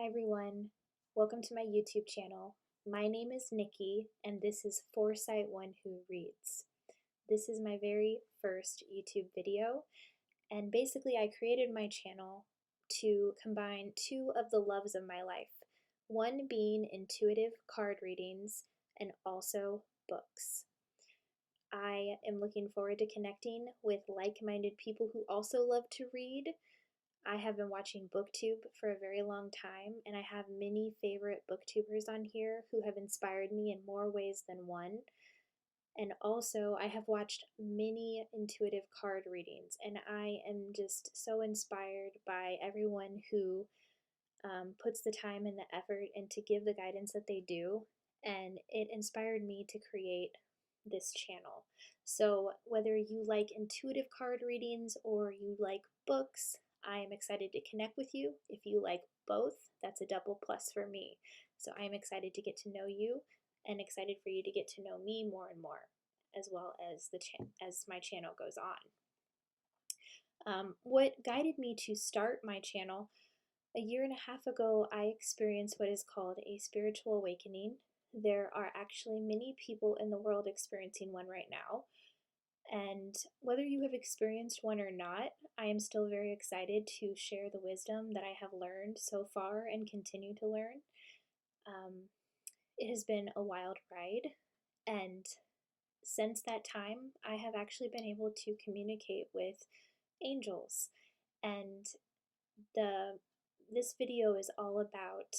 Hi everyone, welcome to my YouTube channel. My name is Nikki and this is Foresight One Who Reads. This is my very first YouTube video and basically I created my channel to combine two of the loves of my life, one being intuitive card readings and also books. I am looking forward to connecting with like-minded people who also love to read. I have been watching BookTube for a very long time, and I have many favorite booktubers on here who have inspired me in more ways than one. And also, I have watched many intuitive card readings, and I am just so inspired by everyone who puts the time and the effort and to give the guidance that they do. And it inspired me to create this channel. So whether you like intuitive card readings or you like books, I am excited to connect with you. If you like both, that's a double plus for me. So I'm excited to get to know you and excited for you to get to know me more and more, as well as as my channel goes on. What guided me to start my channel? A year and a half ago, I experienced what is called a spiritual awakening. There are actually many people in the world experiencing one right now. And whether you have experienced one or not, I am still very excited to share the wisdom that I have learned so far and continue to learn. It has been a wild ride, and since that time, I have actually been able to communicate with angels. And this video is all about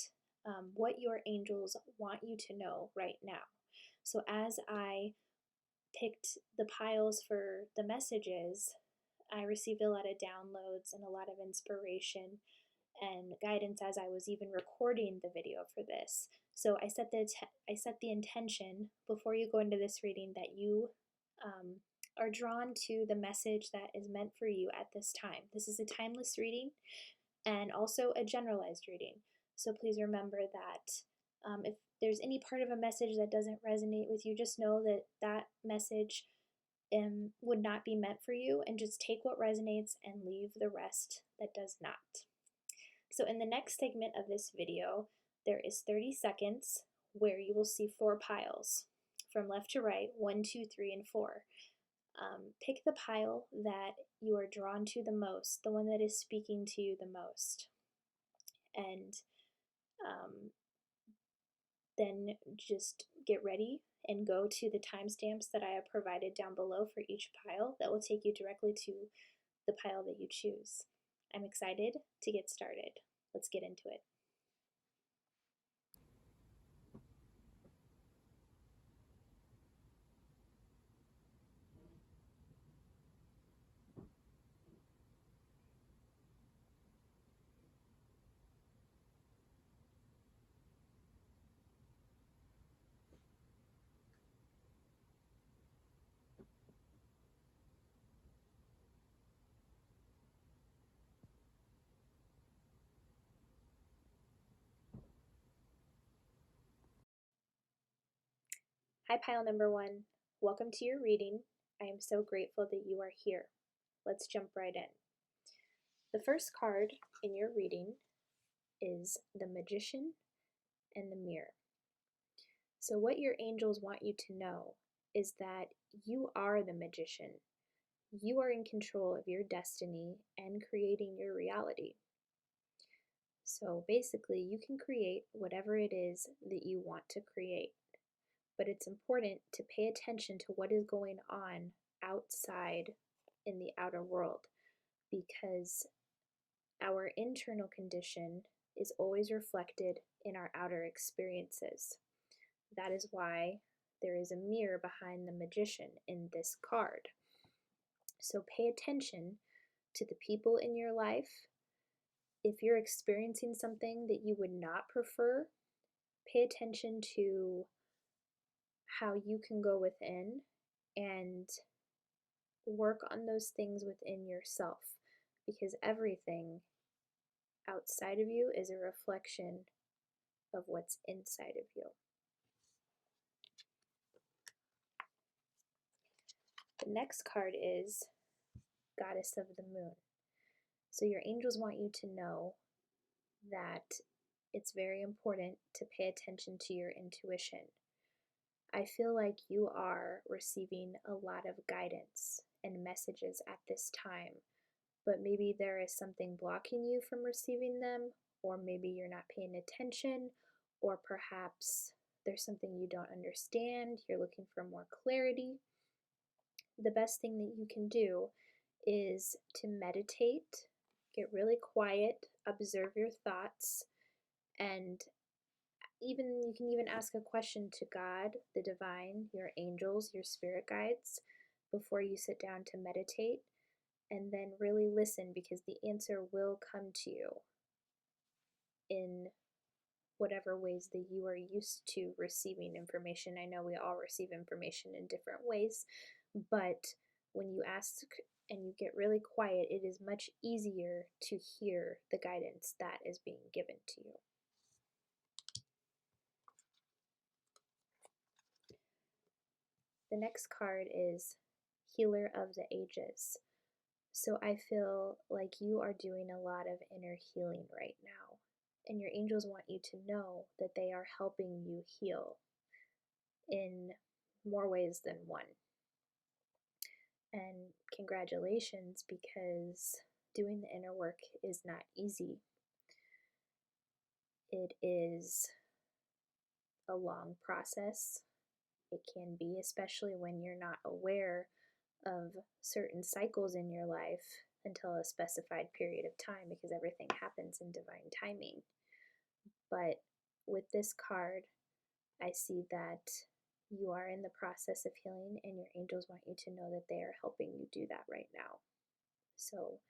what your angels want you to know right now. So as I picked the piles for the messages, I received a lot of downloads and a lot of inspiration and guidance as I was even recording the video for this. So I set the intention before you go into this reading that you are drawn to the message that is meant for you at this time. This is a timeless reading and also a generalized reading. So please remember that if there's any part of a message that doesn't resonate with you, just know that that message would not be meant for you, and just take what resonates and leave the rest that does not. So in the next segment of this video, there is 30 seconds where you will see 4 piles from left to right, 1, 2, 3, and 4. Pick the pile that you are drawn to the most, the one that is speaking to you the most. And then just get ready and go to the timestamps that I have provided down below for each pile. That will take you directly to the pile that you choose. I'm excited to get started. Let's get into it. Hi, pile number 1. Welcome to your reading. I am so grateful that you are here. Let's jump right in. The first card in your reading is the Magician and the Mirror. So what your angels want you to know is that you are the magician. You are in control of your destiny and creating your reality. So basically, you can create whatever it is that you want to create. But it's important to pay attention to what is going on outside in the outer world, because our internal condition is always reflected in our outer experiences. That is why there is a mirror behind the magician in this card. So pay attention to the people in your life. If you're experiencing something that you would not prefer, pay attention to how you can go within and work on those things within yourself, because everything outside of you is a reflection of what's inside of you. The next card is Goddess of the Moon. So your angels want you to know that it's very important to pay attention to your intuition. I feel like you are receiving a lot of guidance and messages at this time, but maybe there is something blocking you from receiving them, or maybe you're not paying attention, or perhaps there's something you don't understand, you're looking for more clarity. The best thing that you can do is to meditate, get really quiet, observe your thoughts, and you can even ask a question to God, the divine, your angels, your spirit guides before you sit down to meditate, and then really listen, because the answer will come to you in whatever ways that you are used to receiving information. I know we all receive information in different ways, but when you ask and you get really quiet, it is much easier to hear the guidance that is being given to you. The next card is Healer of the Ages. So I feel like you are doing a lot of inner healing right now, and your angels want you to know that they are helping you heal in more ways than one. And congratulations, because doing the inner work is not easy. It is a long process. It can be, especially when you're not aware of certain cycles in your life until a specified period of time, because everything happens in divine timing. But with this card, I see that you are in the process of healing, and your angels want you to know that they are helping you do that right now. So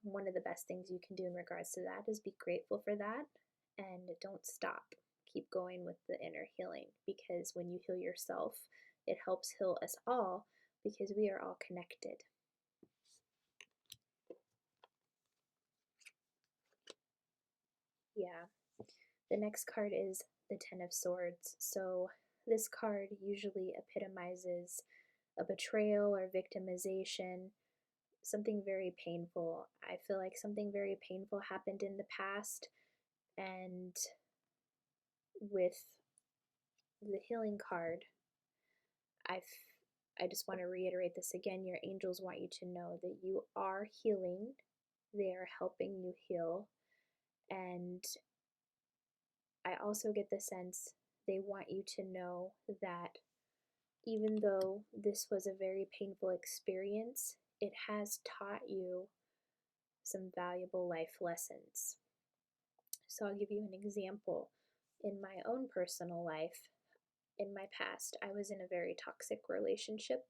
one of the best things you can do in regards to that is be grateful for that, and don't stop. Keep going with the inner healing, because when you heal yourself, it helps heal us all, because we are all connected. Yeah. The next card is the Ten of Swords. So this card usually epitomizes a betrayal or victimization, something very painful. I feel like something very painful happened in the past, and with the healing card, I just want to reiterate this again. Your angels want you to know that you are healing. They are helping you heal. And I also get the sense they want you to know that even though this was a very painful experience, it has taught you some valuable life lessons. So I'll give you an example. In my own personal life, in my past, I was in a very toxic relationship,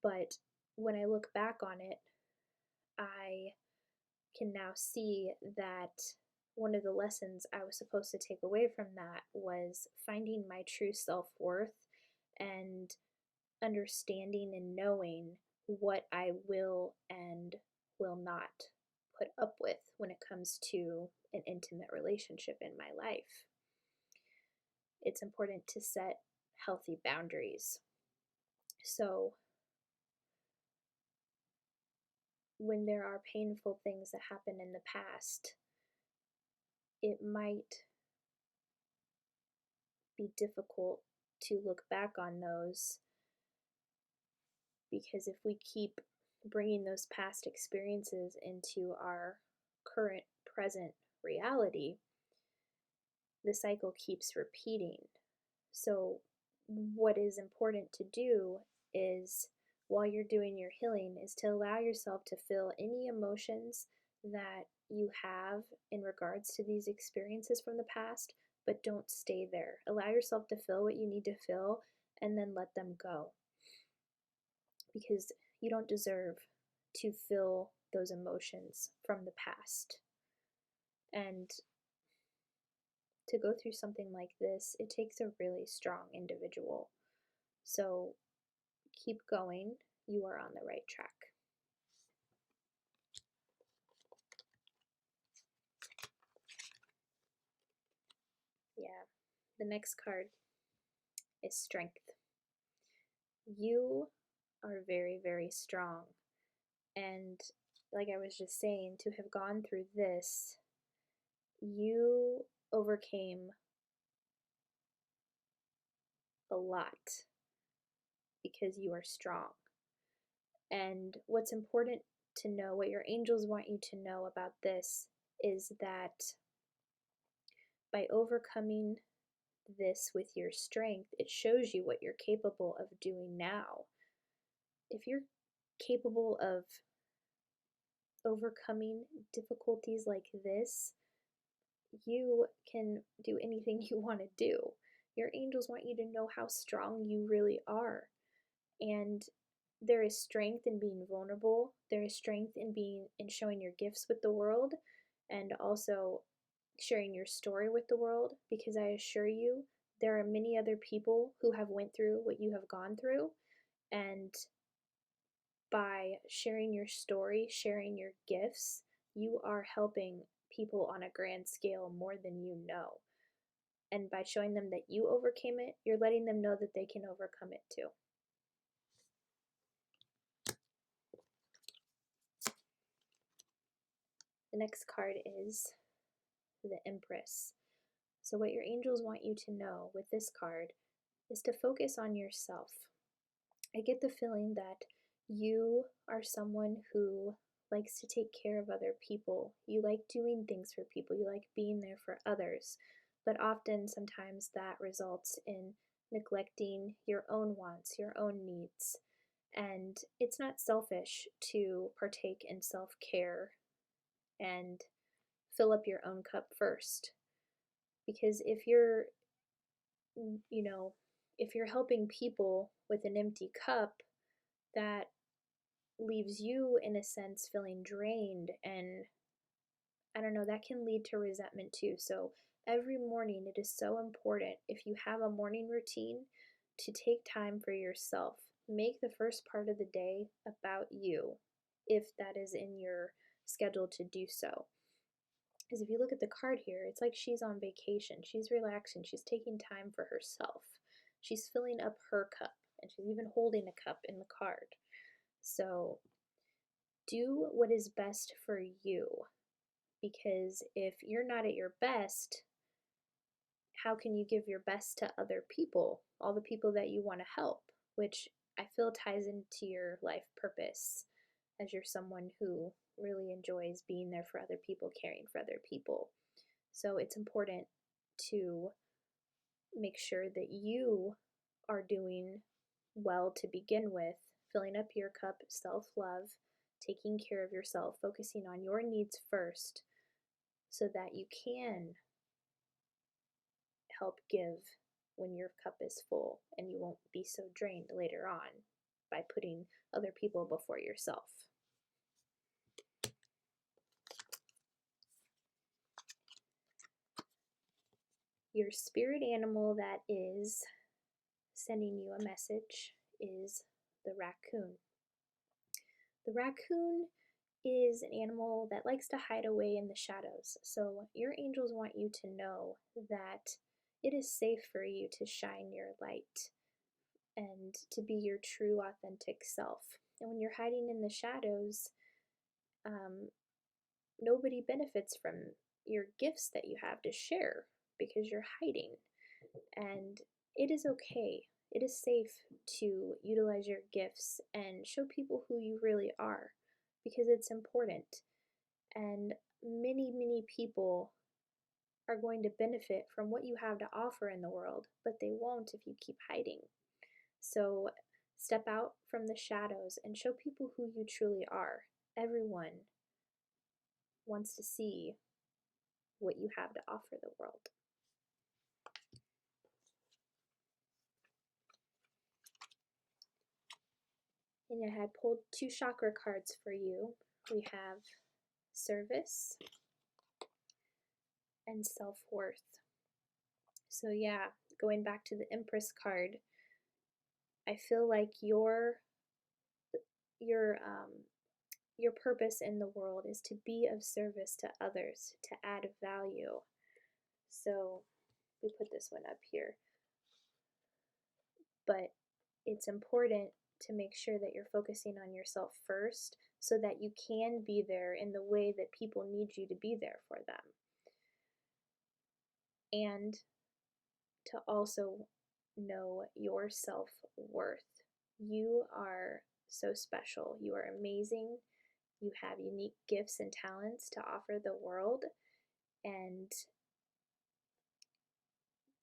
but when I look back on it, I can now see that one of the lessons I was supposed to take away from that was finding my true self-worth and understanding and knowing what I will and will not put up with when it comes to an intimate relationship in my life. It's important to set healthy boundaries. So when there are painful things that happen in the past, it might be difficult to look back on those, because if we keep bringing those past experiences into our current present reality, the cycle keeps repeating. So what is important to do is, while you're doing your healing, is to allow yourself to feel any emotions that you have in regards to these experiences from the past, but don't stay there. Allow yourself to feel what you need to feel, and then let them go, because you don't deserve to feel those emotions from the past. And to go through something like this, it takes a really strong individual. So keep going. You are on the right track. Yeah. The next card is Strength. You are very, very strong. And like I was just saying, to have gone through this you overcame a lot because you are strong. And what's important to know, what your angels want you to know about this, is that by overcoming this with your strength, it shows you what you're capable of doing now. If you're capable of overcoming difficulties like this, you can do anything you want to do. Your angels want you to know how strong you really are. And there is strength in being vulnerable. There is strength in showing your gifts with the world, and also sharing your story with the world, because I assure you there are many other people who have went through what you have gone through, and by sharing your story, sharing your gifts, you are helping people on a grand scale more than you know. And by showing them that you overcame it, you're letting them know that they can overcome it too. The next card is the Empress. So what your angels want you to know with this card is to focus on yourself. I get the feeling that you are someone who likes to take care of other people. You like doing things for people. You like being there for others. But often, sometimes that results in neglecting your own wants, your own needs. And it's not selfish to partake in self-care and fill up your own cup first. Because if you're, if you're helping people with an empty cup, that leaves you, in a sense, feeling drained, and I don't know, that can lead to resentment too. So every morning it is so important, if you have a morning routine, to take time for yourself. Make the first part of the day about you, if that is in your schedule to do so. Because if you look at the card here, it's like she's on vacation. She's relaxing. She's taking time for herself. She's filling up her cup, and she's even holding a cup in the card. So do what is best for you, because if you're not at your best, how can you give your best to other people, all the people that you want to help, which I feel ties into your life purpose, as you're someone who really enjoys being there for other people, caring for other people. So it's important to make sure that you are doing well to begin with, filling up your cup, self-love, taking care of yourself, focusing on your needs first, so that you can help give when your cup is full, and you won't be so drained later on by putting other people before yourself. Your spirit animal that is sending you a message is the raccoon. The raccoon is an animal that likes to hide away in the shadows. So your angels want you to know that it is safe for you to shine your light and to be your true, authentic self. And when you're hiding in the shadows, nobody benefits from your gifts that you have to share, because you're hiding. And it is okay. It is safe to utilize your gifts and show people who you really are, because it's important. And many, many people are going to benefit from what you have to offer in the world, but they won't if you keep hiding. So step out from the shadows and show people who you truly are. Everyone wants to see what you have to offer the world. And I had pulled 2 chakra cards for you. We have service and self-worth. So yeah, going back to the Empress card, I feel like your purpose in the world is to be of service to others, to add value. So we put this one up here. But it's important to make sure that you're focusing on yourself first, so that you can be there in the way that people need you to be there for them. and to also know your self-worth. You are so special. You are amazing. You have unique gifts and talents to offer the world. And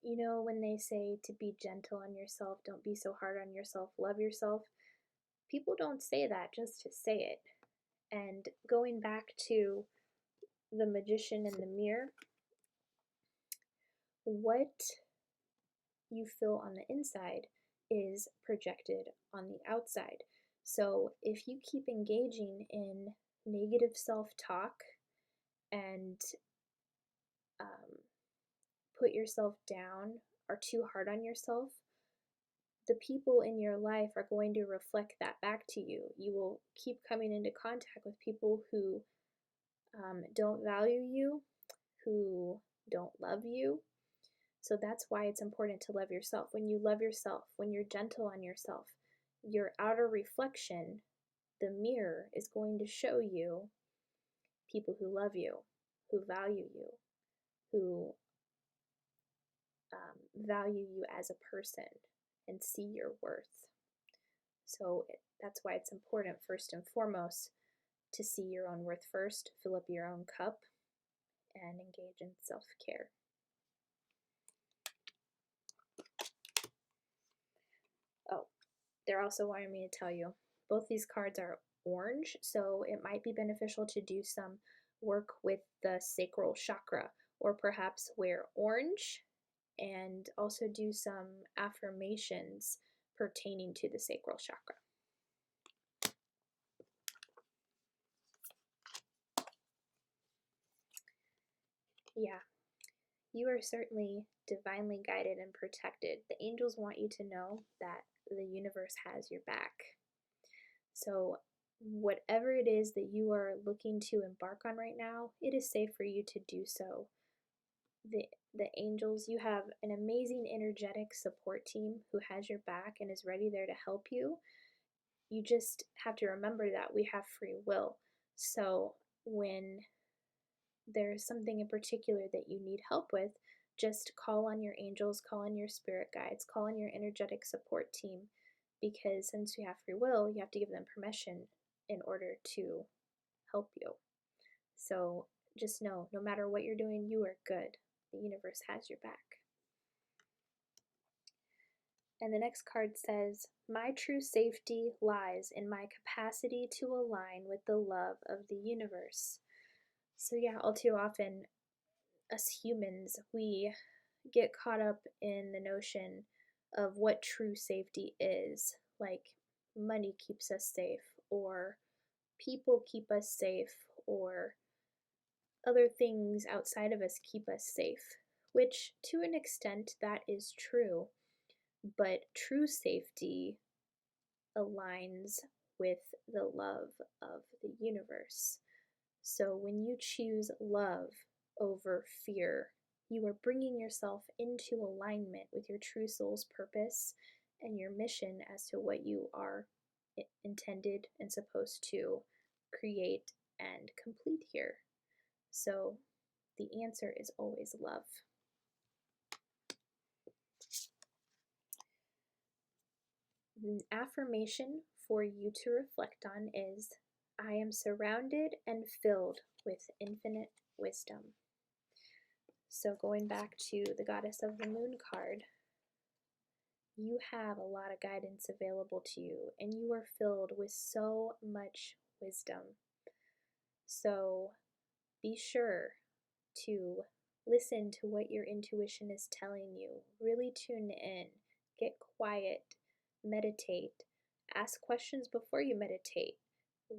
you know, when they say to be gentle on yourself, don't be so hard on yourself, love yourself, people don't say that just to say it. And going back to the magician in the mirror, what you feel on the inside is projected on the outside. So if you keep engaging in negative self-talk and put yourself down, are too hard on yourself, the people in your life are going to reflect that back to you. You will keep coming into contact with people who don't value you, who don't love you. So that's why it's important to love yourself. When you love yourself, when you're gentle on yourself, your outer reflection, the mirror, is going to show you people who love you, who value you, who value you as a person and see your worth. So that's why it's important, first and foremost, to see your own worth first, fill up your own cup, and engage in self-care. Oh, they're also wanting me to tell you, both these cards are orange, so it might be beneficial to do some work with the sacral chakra, or perhaps wear orange and also do some affirmations pertaining to the sacral chakra. Yeah, you are certainly divinely guided and protected. The angels want you to know that the universe has your back. So whatever it is that you are looking to embark on right now, it is safe for you to do so. The angels, you have an amazing energetic support team who has your back and is ready there to help you. You just have to remember that we have free will. So when there's something in particular that you need help with, just call on your angels, call on your spirit guides, call on your energetic support team, because since you have free will, you have to give them permission in order to help you. So just know, no matter what you're doing, you are good. The universe has your back. And the next card says, my true safety lies in my capacity to align with the love of the universe. So yeah, all too often, us humans, we get caught up in the notion of what true safety is. Like money keeps us safe, or people keep us safe, or other things outside of us keep us safe, which to an extent that is true, but true safety aligns with the love of the universe. So when you choose love over fear, you are bringing yourself into alignment with your true soul's purpose and your mission as to what you are intended and supposed to create and complete here. So the answer is always love. An affirmation for you to reflect on is, I am surrounded and filled with infinite wisdom. So going back to the Goddess of the Moon card, you have a lot of guidance available to you, and you are filled with so much wisdom. So be sure to listen to what your intuition is telling you. Really tune in, get quiet, meditate, ask questions before you meditate,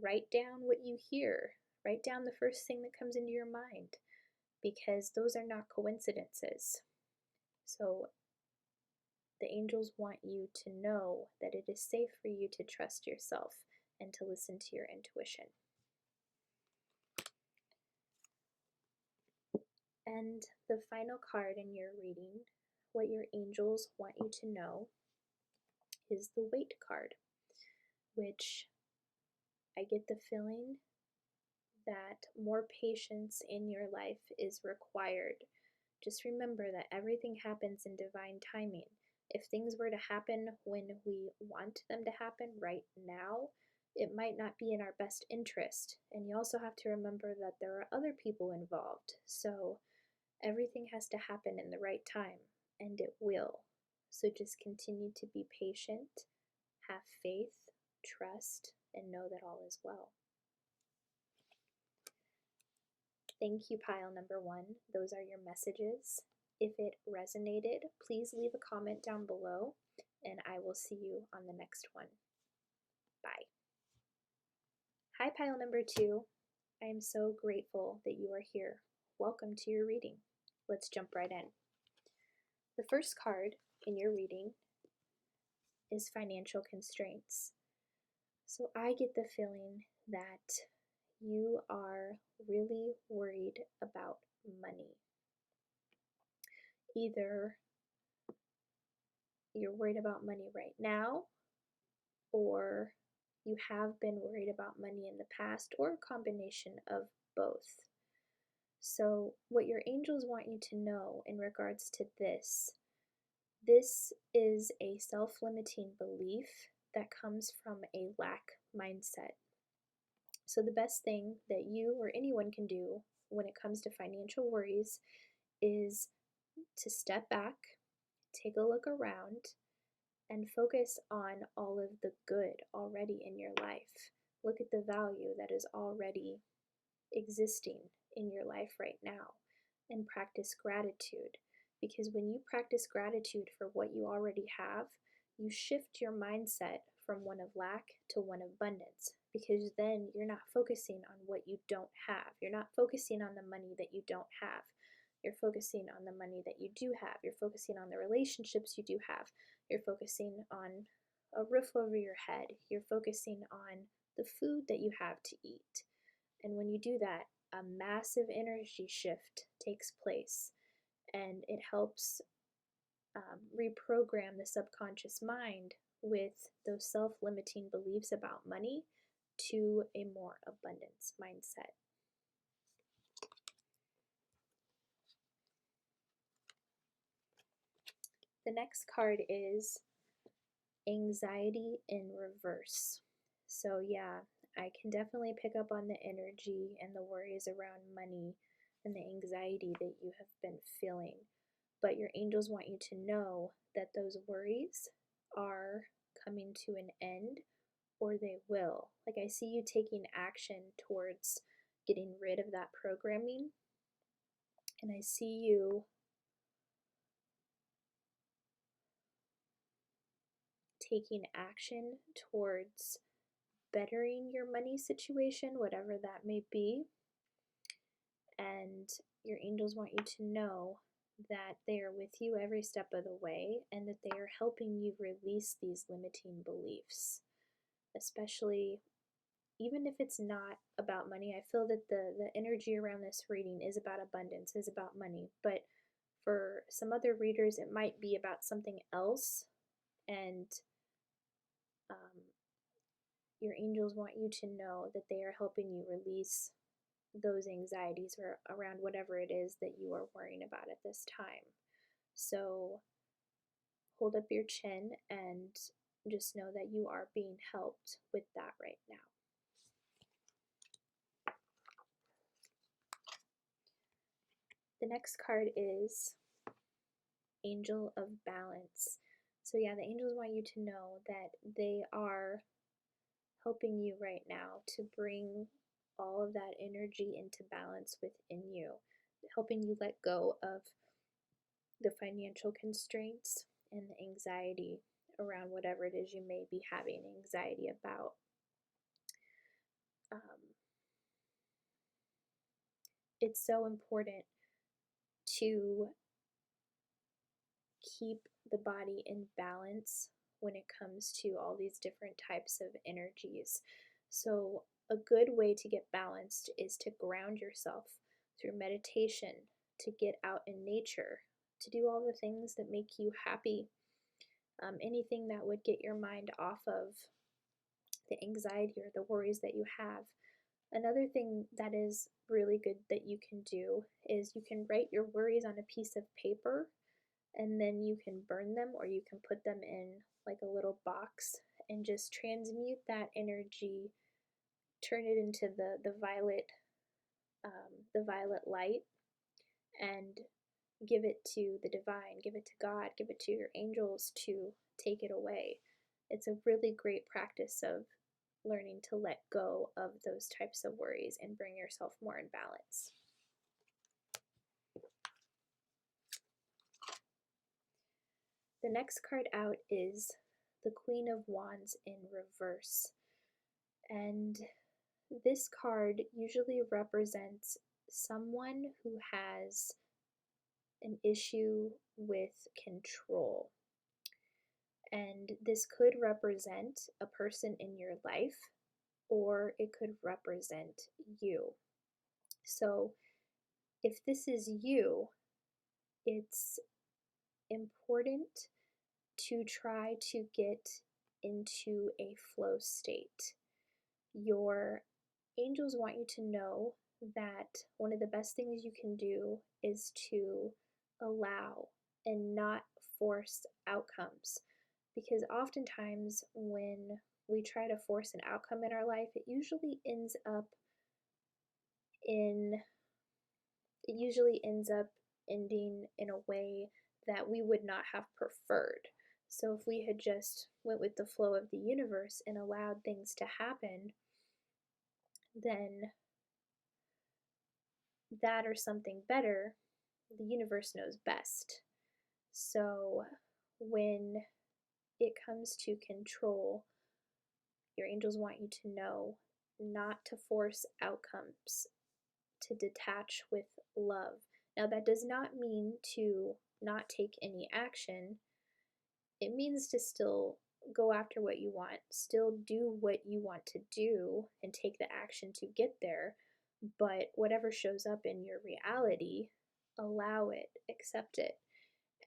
write down what you hear, write down the first thing that comes into your mind, because those are not coincidences. So the angels want you to know that it is safe for you to trust yourself and to listen to your intuition. And the final card in your reading, what your angels want you to know, is the Wait card, which I get the feeling that more patience in your life is required Just remember that everything happens in divine timing. If things were to happen when we want them to happen right now, it might not be in our best interest. And you also have to remember that there are other people involved. So everything has to happen in the right time, and it will. So just continue to be patient, have faith, trust, and know that all is well. Thank you, pile number 1. Those are your messages. If it resonated, please leave a comment down below, and I will see you on the next one. Bye. Hi, pile number 2. I am so grateful that you are here. Welcome to your reading. Let's jump right in. The first card in your reading is financial constraints. So I get the feeling that you are really worried about money. Either you're worried about money right now, or you have been worried about money in the past, or a combination of both. So what your angels want you to know in regards to this is a self-limiting belief that comes from a lack mindset. So the best thing that you or anyone can do when it comes to financial worries is to step back, take a look around, and focus on all of the good already in your life. Look at the value that is already existing in your life right now, and practice gratitude. Because when you practice gratitude for what you already have, you shift your mindset from one of lack to one of abundance. Because then you're not focusing on what you don't have. You're not focusing on the money that you don't have. You're focusing on the money that you do have. You're focusing on the relationships you do have. You're focusing on a roof over your head. You're focusing on the food that you have to eat. And when you do that, a massive energy shift takes place, and it helps reprogram the subconscious mind with those self-limiting beliefs about money to a more abundance mindset. The next card is anxiety in reverse. So yeah, I can definitely pick up on the energy and the worries around money and the anxiety that you have been feeling. But your angels want you to know that those worries are coming to an end, or they will. Like, I see you taking action towards getting rid of that programming, and I see you taking action towards bettering your money situation, whatever that may be. And your angels want you to know that they are with you every step of the way, and that they are helping you release these limiting beliefs. Especially, even if it's not about money, I feel that the energy around this reading is about abundance, is about money. But for some other readers, it might be about something else. And your angels want you to know that they are helping you release those anxieties or around whatever it is that you are worrying about at this time. So hold up your chin and just know that you are being helped with that right now. The next card is Angel of Balance. So yeah, the angels want you to know that they are helping you right now to bring all of that energy into balance within you, helping you let go of the financial constraints and the anxiety around whatever it is you may be having anxiety about. It's so important to keep the body in balance when it comes to all these different types of energies. So a good way to get balanced is to ground yourself through meditation, to get out in nature, to do all the things that make you happy, anything that would get your mind off of the anxiety or the worries that you have. Another thing that is really good that you can do is you can write your worries on a piece of paper, and then you can burn them, or you can put them in like a little box and just transmute that energy, turn it into the violet light, and give it to the divine, give it to God, give it to your angels to take it away. It's a really great practice of learning to let go of those types of worries and bring yourself more in balance. The next card out is the Queen of Wands in reverse. And this card usually represents someone who has an issue with control. And this could represent a person in your life, or it could represent you. So if this is you, it's important to try to get into a flow state. Your angels want you to know that one of the best things you can do is to allow and not force outcomes. Because oftentimes when we try to force an outcome in our life, it usually ends up ending in a way that we would not have preferred. So if we had just went with the flow of the universe and allowed things to happen, then that or something better, the universe knows best. So when it comes to control, your angels want you to know not to force outcomes, to detach with love. Now, that does not mean to not take any action. It means to still go after what you want, still do what you want to do, and take the action to get there. But whatever shows up in your reality, allow it, accept it,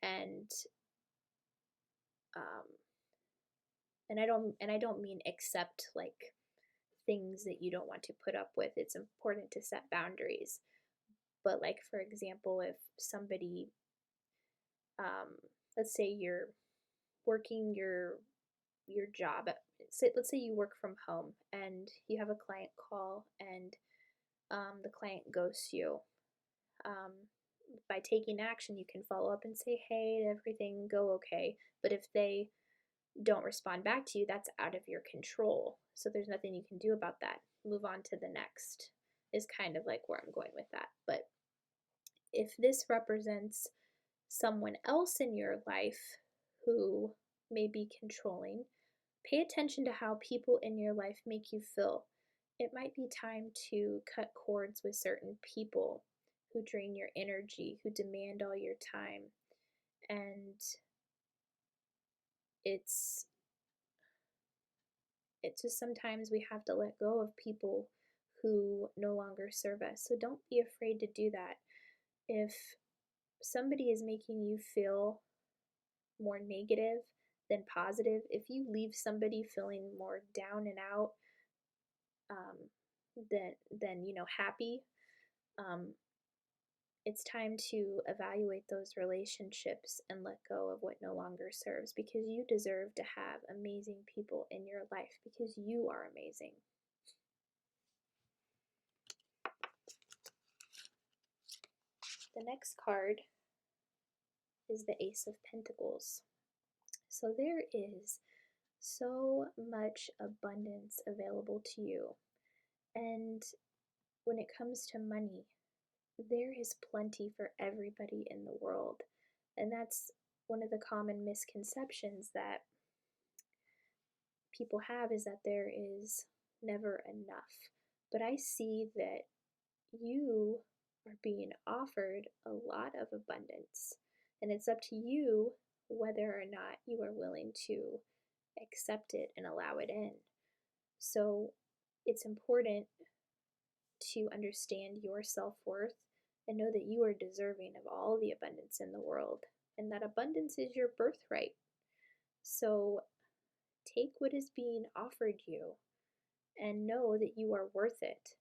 and I don't mean accept like things that you don't want to put up with. It's important to set boundaries. But like, for example, if somebody, let's say you're working your job, let's say you work from home and you have a client call, and the client ghosts you. By taking action, you can follow up and say, hey, did everything go okay? But if they don't respond back to you, that's out of your control. So there's nothing you can do about that. Move on to the next is kind of like where I'm going with that. But if this represents someone else in your life who may be controlling, pay attention to how people in your life make you feel. It might be time to cut cords with certain people who drain your energy, who demand all your time. And it's just sometimes we have to let go of people who no longer serve us. So don't be afraid to do that. If somebody is making you feel more negative than positive, if you leave somebody feeling more down and out than happy, it's time to evaluate those relationships and let go of what no longer serves, because you deserve to have amazing people in your life, because you are amazing. The next card is the Ace of Pentacles. So there is so much abundance available to you. And when it comes to money, there is plenty for everybody in the world. And that's one of the common misconceptions that people have, is that there is never enough. But I see that you are being offered a lot of abundance, and it's up to you whether or not you are willing to accept it and allow it in. So it's important to understand your self-worth and know that you are deserving of all the abundance in the world, and that abundance is your birthright. So take what is being offered you and know that you are worth it.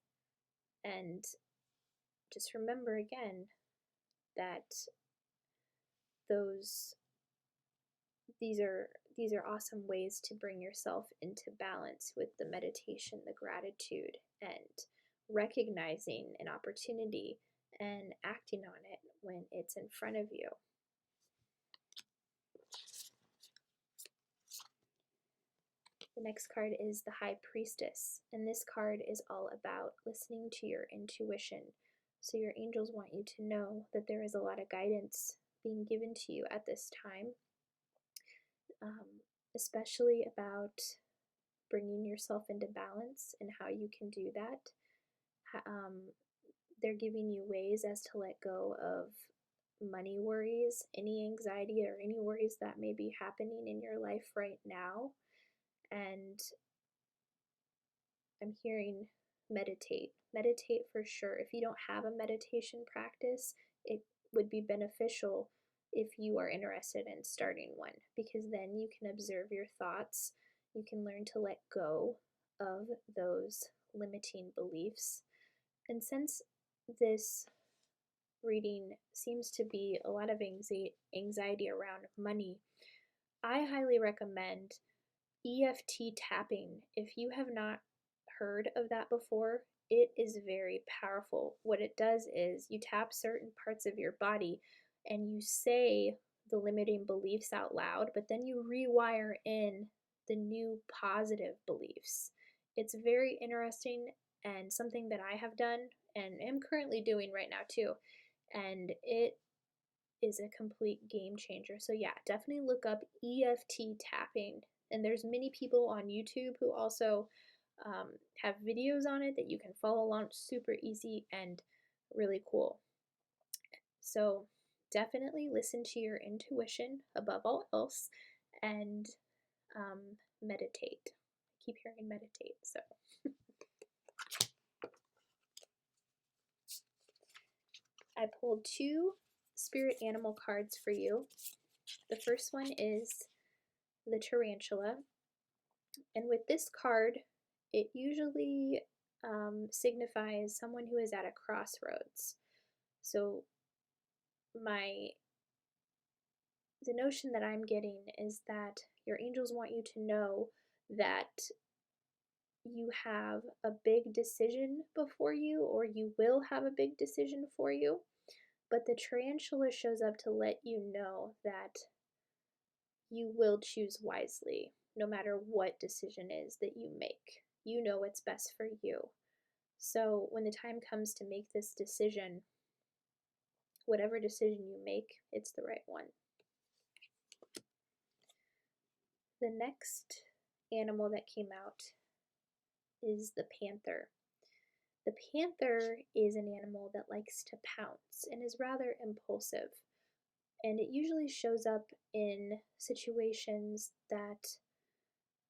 And just remember again that these are awesome ways to bring yourself into balance with the meditation, the gratitude, and recognizing an opportunity and acting on it when it's in front of you. The next card is the High Priestess, and this card is all about listening to your intuition. So your angels want you to know that there is a lot of guidance being given to you at this time, especially about bringing yourself into balance and how you can do that. They're giving you ways as to let go of money worries, any anxiety or any worries that may be happening in your life right now. And I'm hearing meditate. Meditate for sure. If you don't have a meditation practice, it would be beneficial if you are interested in starting one, because then you can observe your thoughts. You can learn to let go of those limiting beliefs. And since this reading seems to be a lot of anxiety around money, I highly recommend EFT tapping. If you have not heard of that before, it is very powerful. What it does is you tap certain parts of your body and you say the limiting beliefs out loud, but then you rewire in the new positive beliefs. It's very interesting and something that I have done and am currently doing right now too. And it is a complete game changer. So yeah, definitely look up EFT tapping. And there's many people on YouTube who also have videos on it that you can follow along. Super easy and really cool. So definitely listen to your intuition above all else, and meditate. I keep hearing meditate, so. I pulled 2 spirit animal cards for you. The first one is the tarantula, and with this card, it usually signifies someone who is at a crossroads. So the notion that I'm getting is that your angels want you to know that you have a big decision before you, or you will have a big decision for you. But the tarantula shows up to let you know that you will choose wisely, no matter what decision is that you make. You know what's best for you. So when the time comes to make this decision, whatever decision you make, it's the right one. The next animal that came out is the panther. The panther is an animal that likes to pounce and is rather impulsive. And it usually shows up in situations that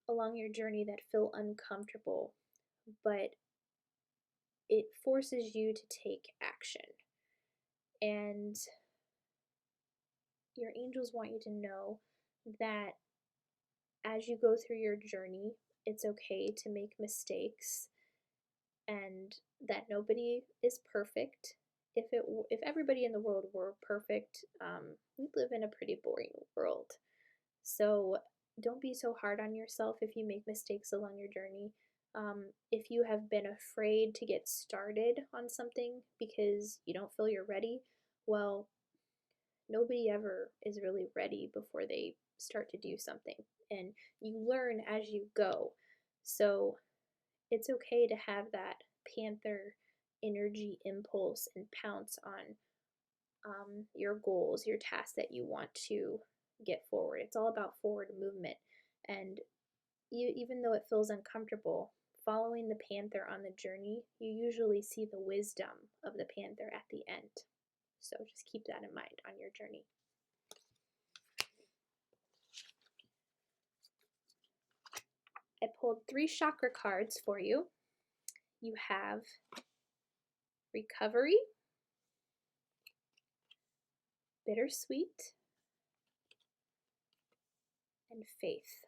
along your journey that feel uncomfortable, but it forces you to take action. And your angels want you to know that as you go through your journey, it's okay to make mistakes, and that nobody is perfect. If everybody in the world were perfect, we'd live in a pretty boring world. So don't be so hard on yourself if you make mistakes along your journey. If you have been afraid to get started on something because you don't feel you're ready, well, nobody ever is really ready before they start to do something, and you learn as you go. So it's okay to have that panther energy impulse and pounce on your goals, your tasks that you want to get forward. It's all about forward movement. And even though it feels uncomfortable, following the panther on the journey, you usually see the wisdom of the panther at the end. So just keep that in mind on your journey. I pulled 3 chakra cards for you. You have recovery, bittersweet, and faith.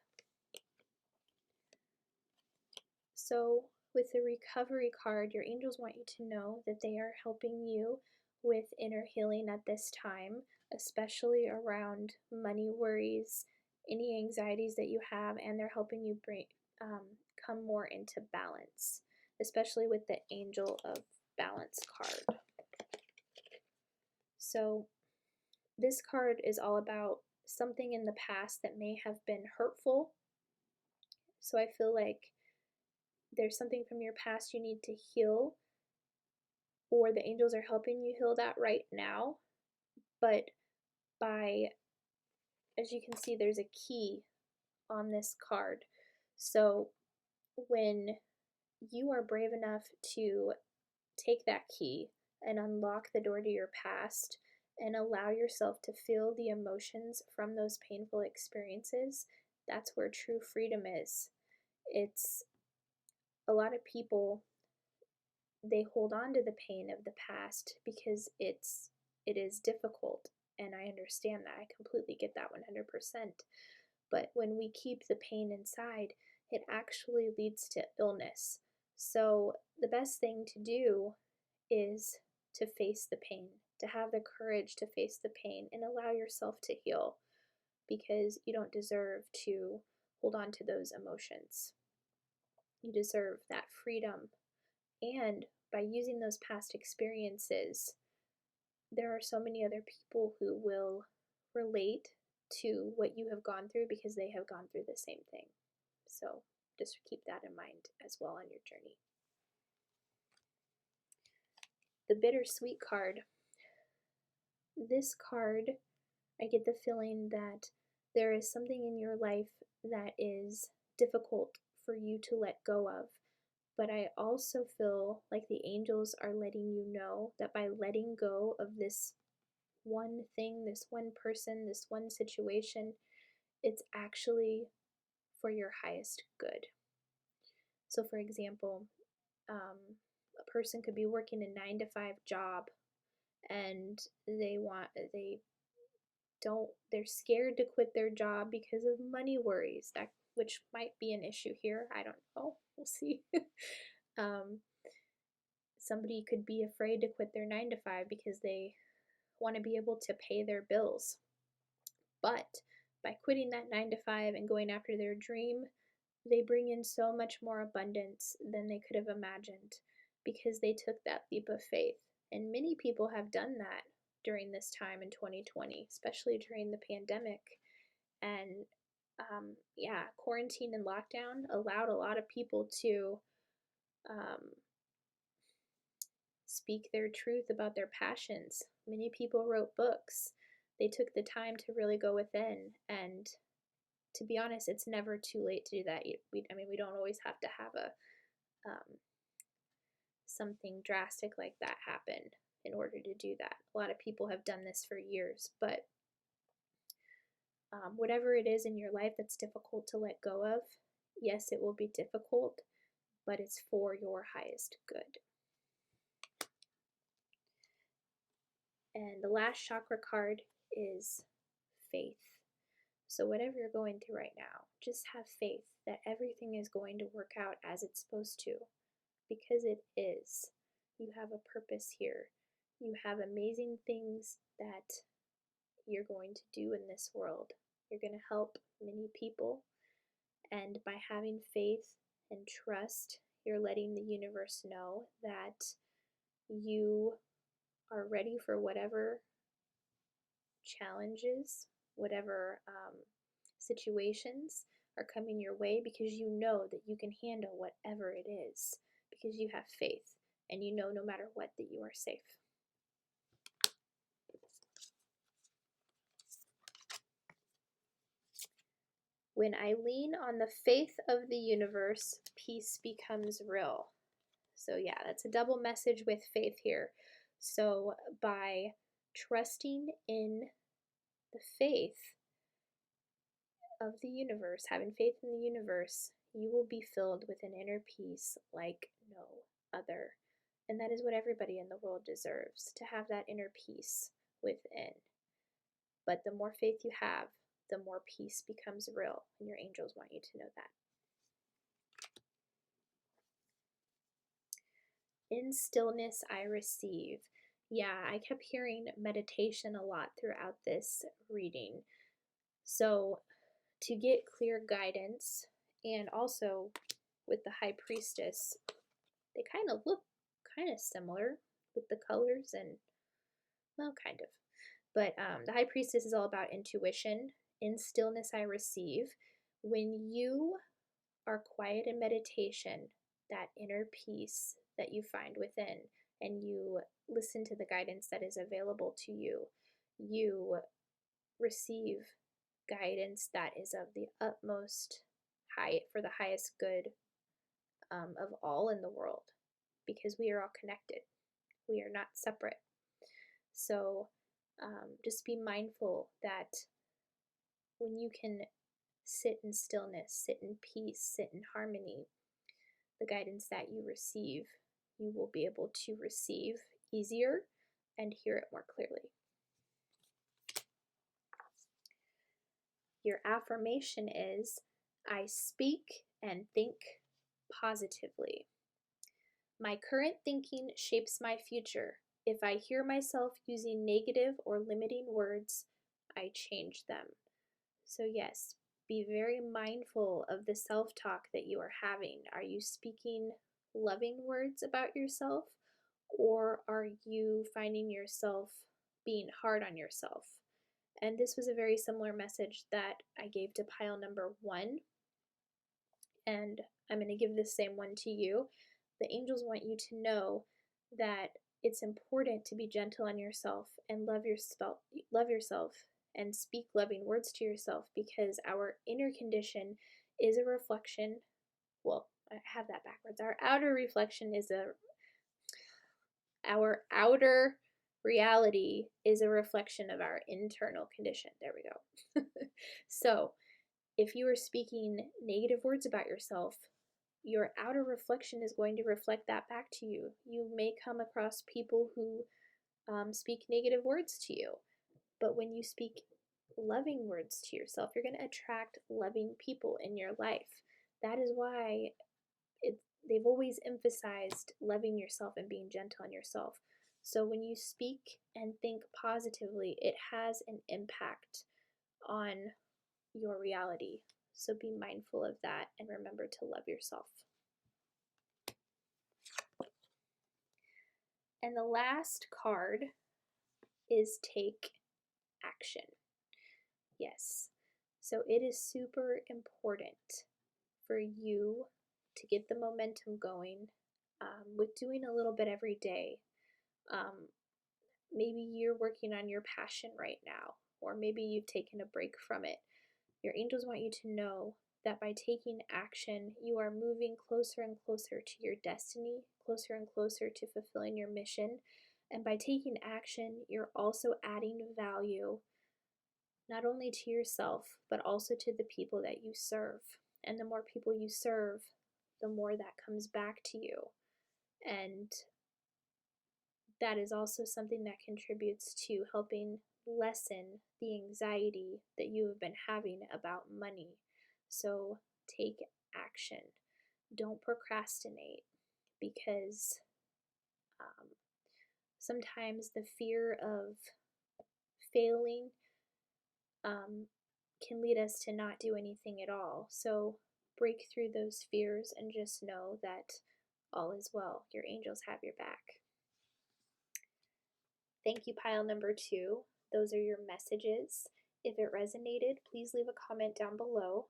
So with the recovery card, your angels want you to know that they are helping you with inner healing at this time, especially around money worries, any anxieties that you have, and they're helping you come more into balance, especially with the Angel of Balance card. So this card is all about something in the past that may have been hurtful. So I feel like there's something from your past you need to heal, or the angels are helping you heal that right now. But as you can see, there's a key on this card. So when you are brave enough to take that key and unlock the door to your past and allow yourself to feel the emotions from those painful experiences, that's where true freedom is. It's a lot of people, they hold on to the pain of the past because it is difficult, and I understand that. I completely get that 100%. But when we keep the pain inside, it actually leads to illness. So the best thing to do is to face the pain, to have the courage to face the pain and allow yourself to heal, because you don't deserve to hold on to those emotions. You deserve that freedom. And by using those past experiences, there are so many other people who will relate to what you have gone through because they have gone through the same thing. So just keep that in mind as well on your journey. The bittersweet card. This card, I get the feeling that there is something in your life that is difficult for you to let go of. But I also feel like the angels are letting you know that by letting go of this one thing, this one person, this one situation, it's actually for your highest good. So for example, a person could be working a 9-to-5 job and they're scared to quit their job because of money worries, which might be an issue here. I don't know. We'll see. Somebody could be afraid to quit their 9-to-5 because they want to be able to pay their bills. But by quitting that 9-to-5 and going after their dream, they bring in so much more abundance than they could have imagined because they took that leap of faith. And many people have done that during this time in 2020, especially during the pandemic. And quarantine and lockdown allowed a lot of people to speak their truth about their passions. Many people wrote books. They took the time to really go within, and to be honest, it's never too late to do that. We don't always have to have something drastic like that happen in order to do that. A lot of people have done this for years, but whatever it is in your life that's difficult to let go of, yes, it will be difficult, but it's for your highest good. And the last chakra card is faith. So whatever you're going through right now, just have faith that everything is going to work out as it's supposed to, because it is. You have a purpose here. You have amazing things that you're going to do in this world. You're going to help many people, and by having faith and trust, you're letting the universe know that you are ready for whatever challenges, whatever situations are coming your way, because you know that you can handle whatever it is, because you have faith and you know no matter what that you are safe. When I lean on the faith of the universe, peace becomes real. So yeah, that's a double message with faith here. So by trusting in the faith of the universe, having faith in the universe, you will be filled with an inner peace like no other. And that is what everybody in the world deserves, to have that inner peace within. But the more faith you have, the more peace becomes real, and your angels want you to know that. In stillness I receive. Yeah, I kept hearing meditation a lot throughout this reading. So, to get clear guidance, and also with the High Priestess, they kind of look kind of similar with the colors and, well, kind of. But the High Priestess is all about intuition. In stillness I receive. When you are quiet in meditation, that inner peace that you find within, and you listen to the guidance that is available to you, you receive guidance that is of the utmost high, for the highest good of all in the world, because we are all connected. We are not separate. So just be mindful that when you can sit in stillness, sit in peace, sit in harmony, the guidance that you receive, you will be able to receive easier and hear it more clearly. Your affirmation is, I speak and think positively. My current thinking shapes my future. If I hear myself using negative or limiting words, I change them. So yes, be very mindful of the self-talk that you are having. Are you speaking loving words about yourself, or are you finding yourself being hard on yourself? And this was a very similar message that I gave to pile number 1, and I'm going to give the same one to you. The angels want you to know that it's important to be gentle on yourself and love yourself and speak loving words to yourself, because our inner condition is a reflection. Well, I have that backwards. Our outer reality is a reflection of our internal condition. There we go. So, if you are speaking negative words about yourself, your outer reflection is going to reflect that back to you. You may come across people who speak negative words to you, but when you speak loving words to yourself, you're going to attract loving people in your life. That is why they've always emphasized loving yourself and being gentle on yourself. So when you speak and think positively, it has an impact on your reality. So be mindful of that and remember to love yourself. And the last card is take action. Yes. So it is super important for you to get the momentum going with doing a little bit every day. Maybe you're working on your passion right now, or maybe you've taken a break from it. Your angels want you to know that by taking action, you are moving closer and closer to your destiny, closer and closer to fulfilling your mission. And by taking action, you're also adding value, not only to yourself, but also to the people that you serve. And the more people you serve, the more that comes back to you. And that is also something that contributes to helping lessen the anxiety that you have been having about money. So take action. Don't procrastinate, because sometimes the fear of failing can lead us to not do anything at all. So break through those fears and just know that all is well. Your angels have your back. Thank you, pile number 2. Those are your messages. If it resonated, please leave a comment down below.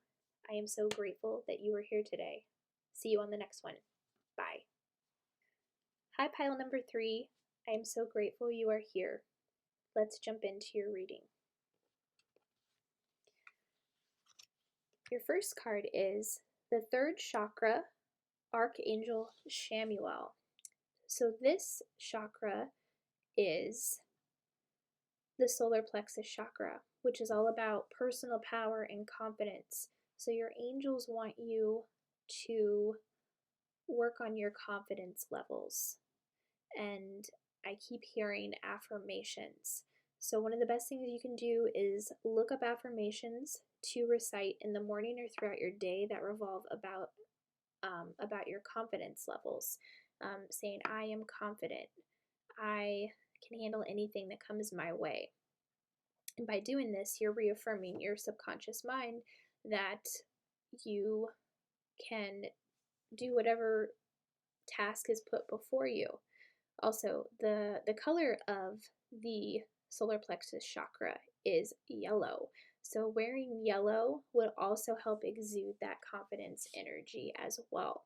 I am so grateful that you were here today. See you on the next one. Bye. Hi, pile number 3. I am so grateful you are here. Let's jump into your reading. Your first card is the 3rd chakra, Archangel Shamuel. So this chakra is the solar plexus chakra, which is all about personal power and confidence. So your angels want you to work on your confidence levels. And I keep hearing affirmations. So one of the best things you can do is look up affirmations to recite in the morning or throughout your day that revolve about your confidence levels. saying, I am confident. I can handle anything that comes my way. And by doing this, you're reaffirming your subconscious mind that you can do whatever task is put before you. Also, the color of the solar plexus chakra is yellow. So wearing yellow would also help exude that confidence energy as well.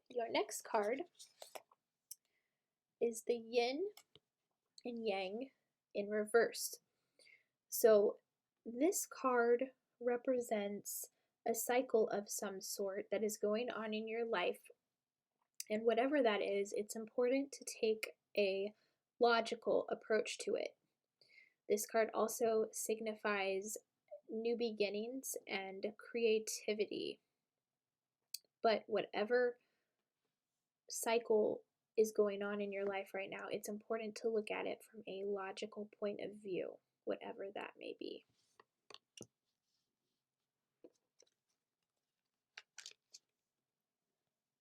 Your next card is the yin and yang in reverse. So this card represents a cycle of some sort that is going on in your life. And whatever that is, it's important to take a logical approach to it. This card also signifies new beginnings and creativity. But whatever cycle is going on in your life right now, it's important to look at it from a logical point of view, whatever that may be.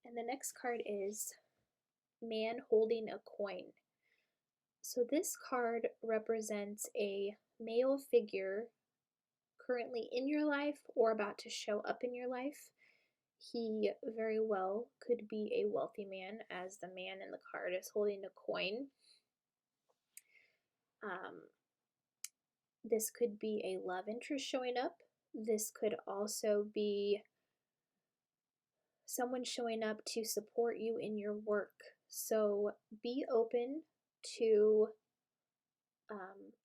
And the next card is Man Holding a Coin. So this card represents a male figure currently in your life or about to show up in your life. He very well could be a wealthy man, as the man in the card is holding a coin. This could be a love interest showing up. This could also be someone showing up to support you in your work. So be open to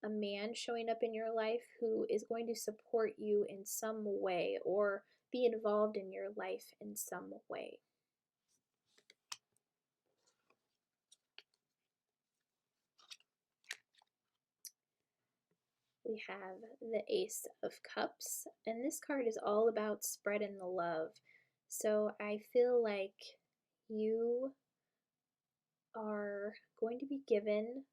a man showing up in your life who is going to support you in some way or be involved in your life in some way. We have the Ace of Cups, and this card is all about spreading the love. So I feel like you are going to be given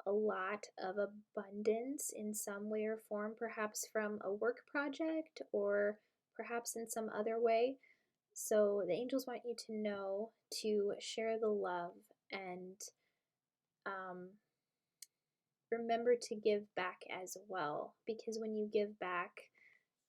a lot of abundance in some way or form, perhaps from a work project or perhaps in some other way. So the angels want you to know to share the love and remember to give back as well, because when you give back,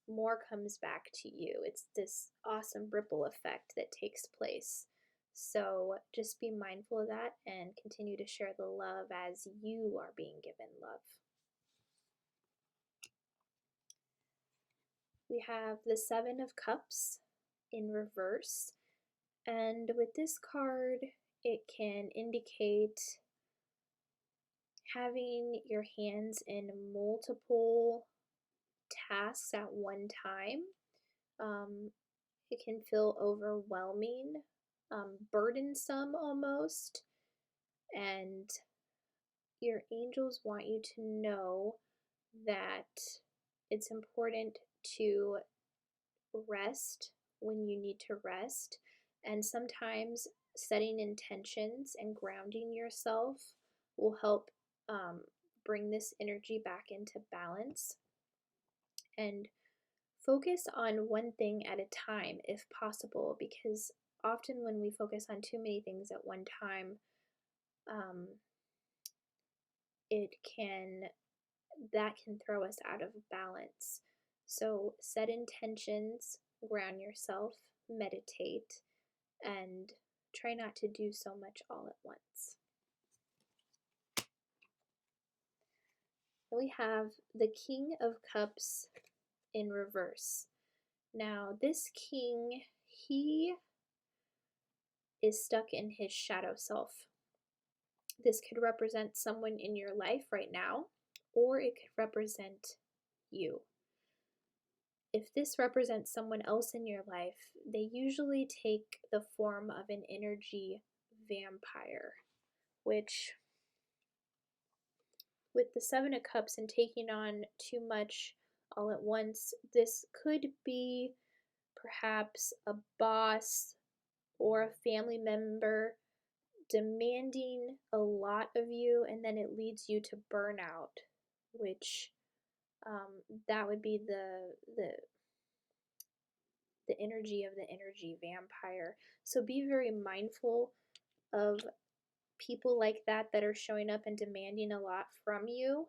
more comes back to you. It's this awesome ripple effect that takes place. So just be mindful of that and continue to share the love as you are being given love. We have the Seven of Cups in reverse. And with this card, it can indicate having your hands in multiple tasks at one time. It can feel overwhelming, burdensome almost, and your angels want you to know that it's important to rest when you need to rest, and sometimes setting intentions and grounding yourself will help bring this energy back into balance. And focus on one thing at a time if possible, because often when we focus on too many things at one time, that can throw us out of balance. So set intentions, ground yourself, meditate, and try not to do so much all at once. We have the King of Cups in reverse. Now this king, he is stuck in his shadow self. This could represent someone in your life right now, or it could represent you. If this represents someone else in your life, they usually take the form of an energy vampire, which with the Seven of Cups and taking on too much all at once, this could be perhaps a boss or a family member demanding a lot of you, and then it leads you to burnout, which that would be the energy of the energy vampire. So be very mindful of people like that are showing up and demanding a lot from you.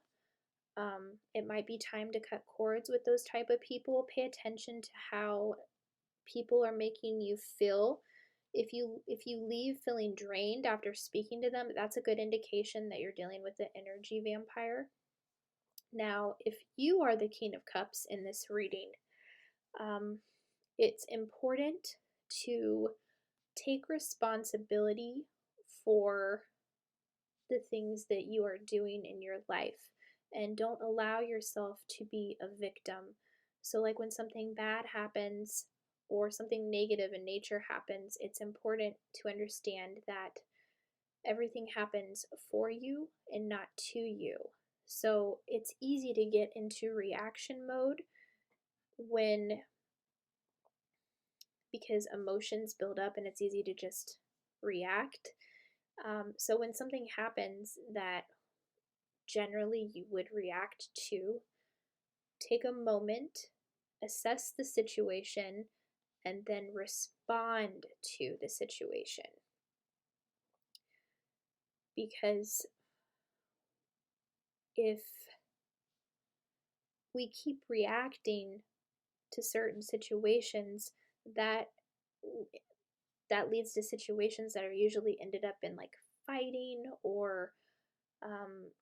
It might be time to cut cords with those type of people. Pay attention to how people are making you feel. If you leave feeling drained after speaking to them, that's a good indication that you're dealing with the energy vampire. Now, if you are the King of Cups in this reading, it's important to take responsibility for the things that you are doing in your life and don't allow yourself to be a victim. So, like when something bad happens or something negative in nature happens, it's important to understand that everything happens for you and not to you. So, it's easy to get into reaction mode when because emotions build up and it's easy to just react. So when something happens that generally you would react to, take a moment, assess the situation, and then respond to the situation. Because if we keep reacting to certain situations, that leads to situations that are usually ended up in like fighting or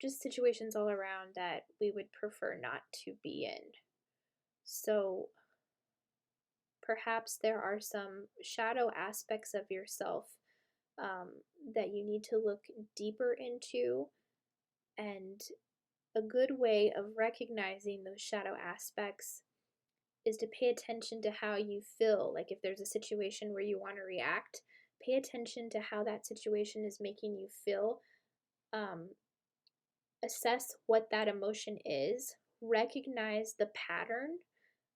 just situations all around that we would prefer not to be in. So perhaps there are some shadow aspects of yourself that you need to look deeper into. And a good way of recognizing those shadow aspects is to pay attention to how you feel. Like if there's a situation where you want to react, pay attention to how that situation is making you feel. Assess what that emotion is, recognize the pattern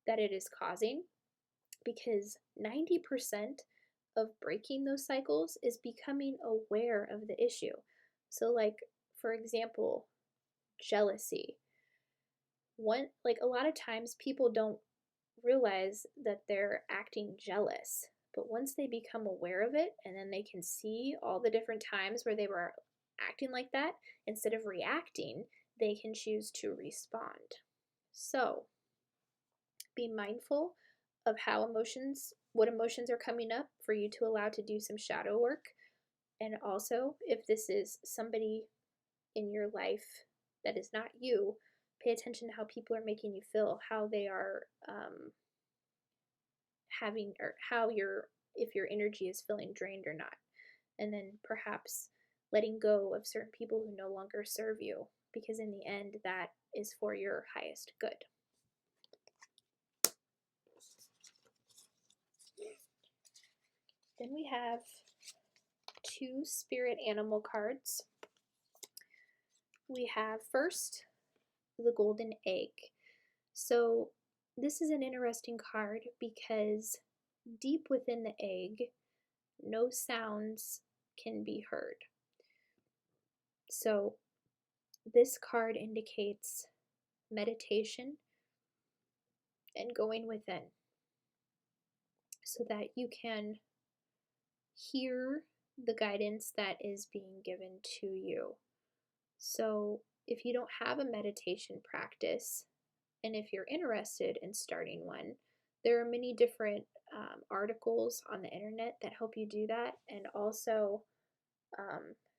that it is causing, because 90% of breaking those cycles is becoming aware of the issue. So, like, for example, jealousy. Like a lot of times people don't realize that they're acting jealous, but once they become aware of it and then they can see all the different times where they were acting like that, instead of reacting, they can choose to respond. So be mindful of what emotions are coming up for you to allow to do some shadow work. And also, if this is somebody in your life that is not you, pay attention to how people are making you feel, how they are having, or if your energy is feeling drained or not. And then perhaps letting go of certain people who no longer serve you, because in the end, that is for your highest good. Then we have 2 spirit animal cards. We have first the golden egg. So this is an interesting card because deep within the egg, no sounds can be heard. So this card indicates meditation and going within so that you can hear the guidance that is being given to you. So if you don't have a meditation practice, and if you're interested in starting one, there are many different articles on the internet that help you do that, and also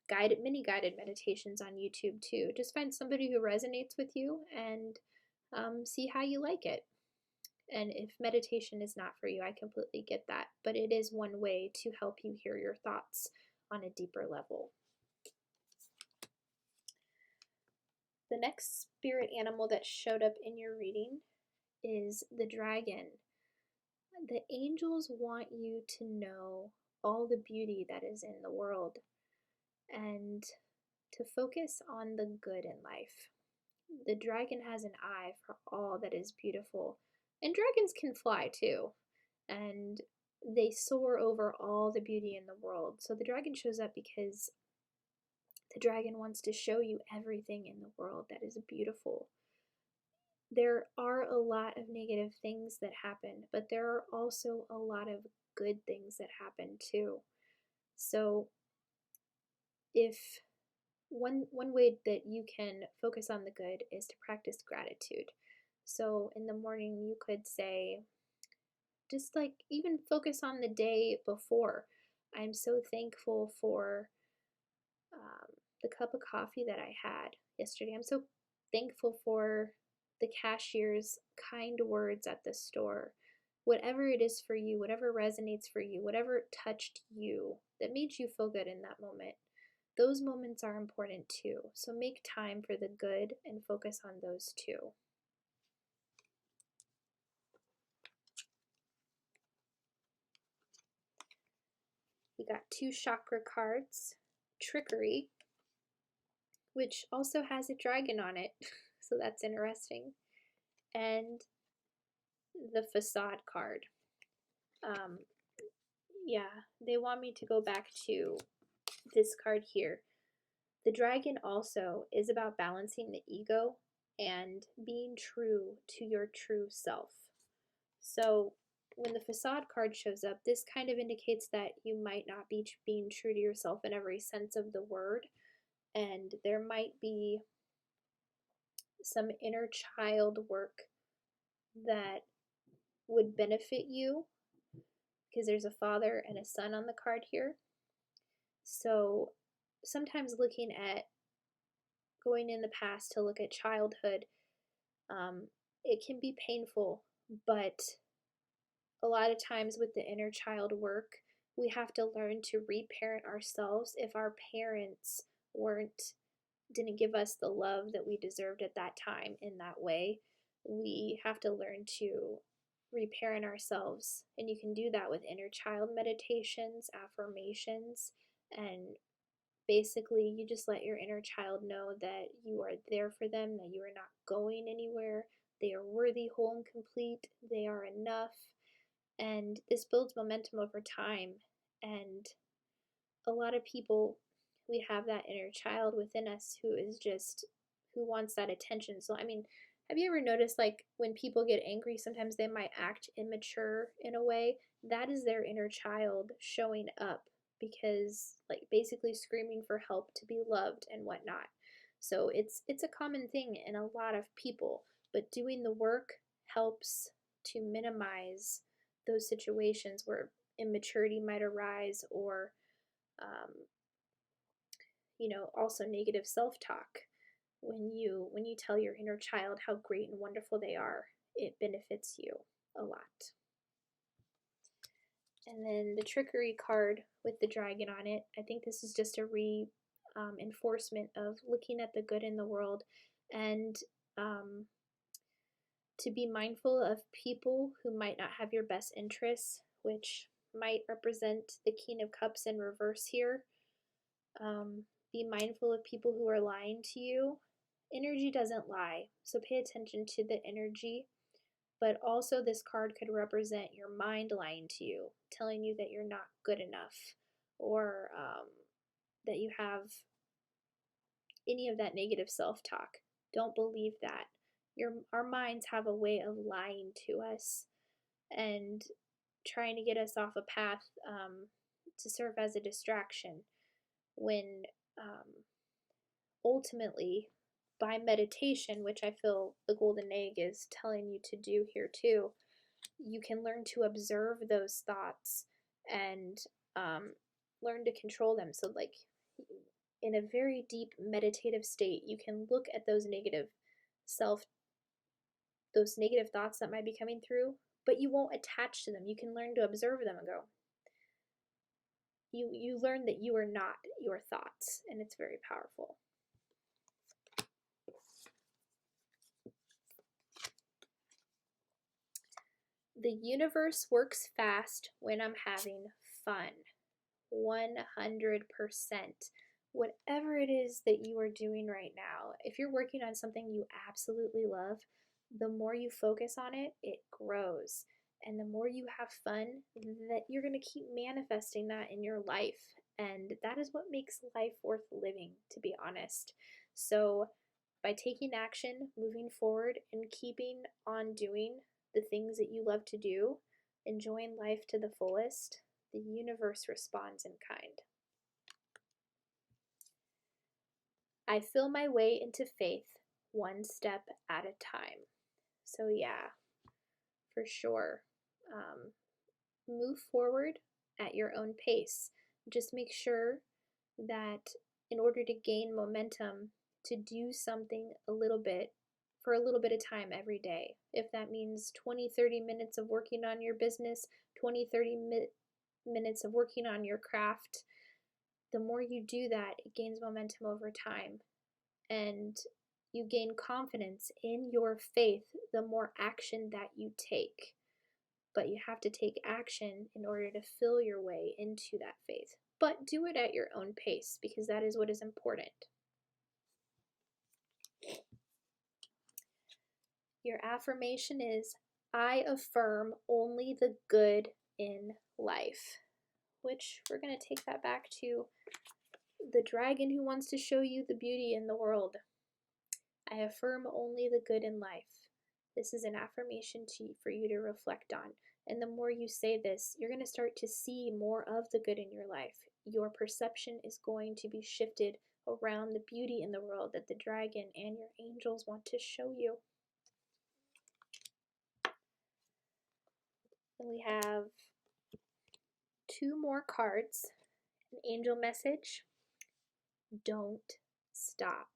many guided meditations on YouTube too. Just find somebody who resonates with you and see how you like it. And if meditation is not for you, I completely get that, but it is one way to help you hear your thoughts on a deeper level. The next spirit animal that showed up in your reading is the dragon. The angels want you to know all the beauty that is in the world and to focus on the good in life. The dragon has an eye for all that is beautiful, and dragons can fly too, and they soar over all the beauty in the world. So the dragon shows up because the dragon wants to show you everything in the world that is beautiful. there are a lot of negative things that happen, but there are also a lot of good things that happen too. So if one way that you can focus on the good is to practice gratitude. So in the morning you could say, just like even focus on the day before. I'm so thankful for the cup of coffee that I had yesterday. I'm so thankful for the cashier's kind words at the store. Whatever it is for you, whatever resonates for you, whatever touched you that made you feel good in that moment, those moments are important too. So make time for the good and focus on those too. We got 2 chakra cards, Trickery, which also has a dragon on it, so that's interesting, and the Facade card. Yeah, they want me to go back to this card here. The dragon also is about balancing the ego and being true to your true self. So when the Facade card shows up, this kind of indicates that you might not be being true to yourself in every sense of the word, and there might be some inner child work that would benefit you, because there's a father and a son on the card here. So sometimes looking at going in the past to look at childhood, it can be painful, but a lot of times with the inner child work, we have to learn to reparent ourselves if our parents didn't give us the love that we deserved at that time in that way. We have to learn to reparent ourselves, and you can do that with inner child meditations, affirmations, and basically you just let your inner child know that you are there for them, that you are not going anywhere, they are worthy, whole, and complete, they are enough, and this builds momentum over time. And a lot of people, we have that inner child within us who wants that attention. So I mean, have you ever noticed, like, when people get angry, sometimes they might act immature in a way? That is their inner child showing up, because, like, basically screaming for help, to be loved and whatnot. So it's a common thing in a lot of people, but doing the work helps to minimize those situations where immaturity might arise, or also negative self-talk. When you tell your inner child how great and wonderful they are, it benefits you a lot. And then the Trickery card with the dragon on it, I think this is just a reinforcement of looking at the good in the world, and to be mindful of people who might not have your best interests, which might represent the King of Cups in reverse here. Be mindful of people who are lying to you. Energy doesn't lie, so pay attention to the energy. But also this card could represent your mind lying to you, telling you that you're not good enough, or that you have any of that negative self-talk. Don't believe that. Our minds have a way of lying to us and trying to get us off a path to serve as a distraction, when ultimately, by meditation, which I feel the golden egg is telling you to do here too, you can learn to observe those thoughts and learn to control them. So, like, in a very deep meditative state, you can look at those negative thoughts that might be coming through, but you won't attach to them. You can learn to observe them and go, you learn that you are not your thoughts, and it's very powerful. The universe works fast when I'm having fun. 100%. Whatever it is that you are doing right now, if you're working on something you absolutely love, the more you focus on it, it grows. And the more you have fun, that you're going to keep manifesting that in your life. And that is what makes life worth living, to be honest. So by taking action, moving forward, and keeping on doing the things that you love to do, enjoying life to the fullest, the universe responds in kind. I feel my way into faith one step at a time. So yeah, for sure. Move forward at your own pace. Just make sure that in order to gain momentum, to do something a little bit for a little bit of time every day. If that means 20-30 minutes of working on your business, 20-30 minutes of working on your craft, the more you do that, it gains momentum over time. And you gain confidence in your faith the more action that you take. But you have to take action in order to feel your way into that faith. But do it at your own pace, because that is what is important. Your affirmation is, I affirm only the good in life. Which we're going to take that back to the dragon who wants to show you the beauty in the world. I affirm only the good in life. This is an affirmation for you to reflect on. And the more you say this, you're going to start to see more of the good in your life. Your perception is going to be shifted around the beauty in the world that the dragon and your angels want to show you. And we have 2 more cards. An angel message. Don't stop.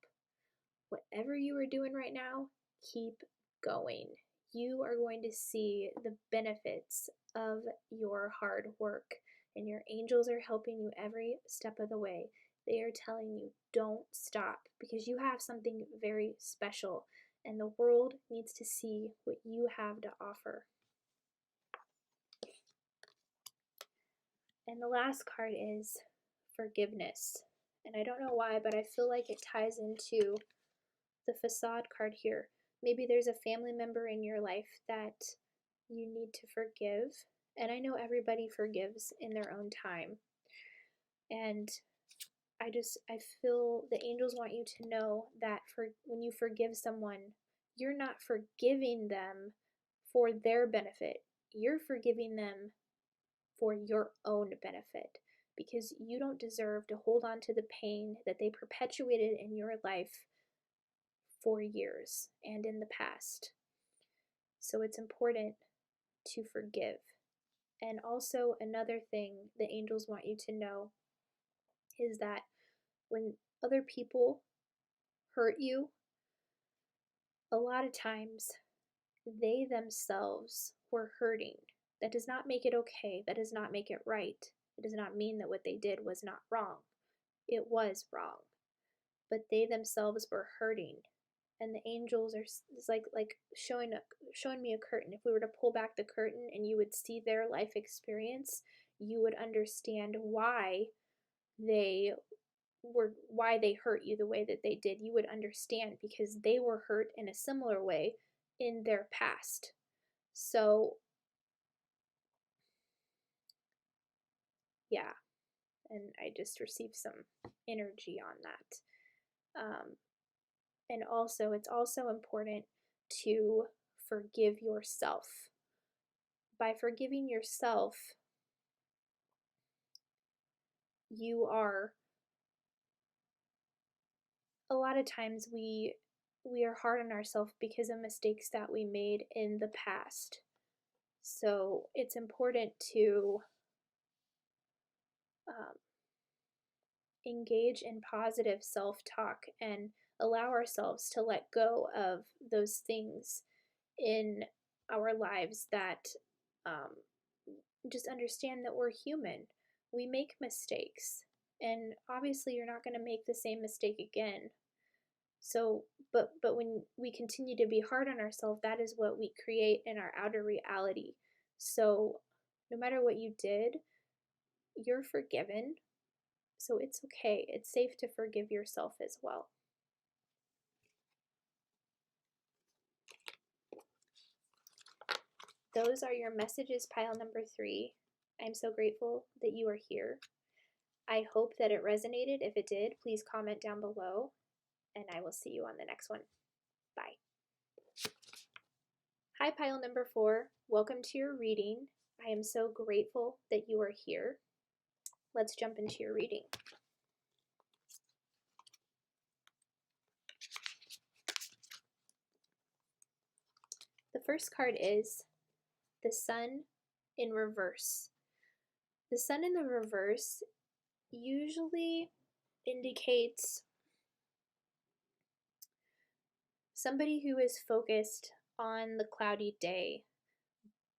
Whatever you are doing right now, keep going. You are going to see the benefits of your hard work, and your angels are helping you every step of the way. They are telling you, don't stop, because you have something very special, and the world needs to see what you have to offer. And the last card is forgiveness. And I don't know why, but I feel like it ties into the facade card here. Maybe there's a family member in your life that you need to forgive. And I know everybody forgives in their own time. And I feel the angels want you to know that when you forgive someone, you're not forgiving them for their benefit. You're forgiving them for your own benefit, because you don't deserve to hold on to the pain that they perpetuated in your life for years and in the past. So it's important to forgive. And also another thing the angels want you to know is that when other people hurt you, a lot of times they themselves were hurting. That does not make it okay. That does not make it right. It does not mean that what they did was not wrong. It was wrong. But they themselves were hurting. And the angels are like showing me a curtain. If we were to pull back the curtain and you would see their life experience, you would understand why they hurt you the way that they did. You would understand because they were hurt in a similar way in their past. So yeah, and I just received some energy on that. And also, it's also important to forgive yourself. By forgiving yourself, you are, a lot of times we are hard on ourselves because of mistakes that we made in the past. So it's important to engage in positive self-talk and allow ourselves to let go of those things in our lives that just understand that we're human. We make mistakes, and obviously you're not going to make the same mistake again. So, but when we continue to be hard on ourselves, that is what we create in our outer reality. So no matter what you did, you're forgiven. So it's okay. It's safe to forgive yourself as well. Those are your messages, pile number 3. I'm so grateful that you are here. I hope that it resonated. If it did, please comment down below. and I will see you on the next one. Bye. Hi, pile number 4. Welcome to your reading. I am so grateful that you are here. Let's jump into your reading. The first card is the Sun in reverse. The Sun in the reverse usually indicates somebody who is focused on the cloudy day.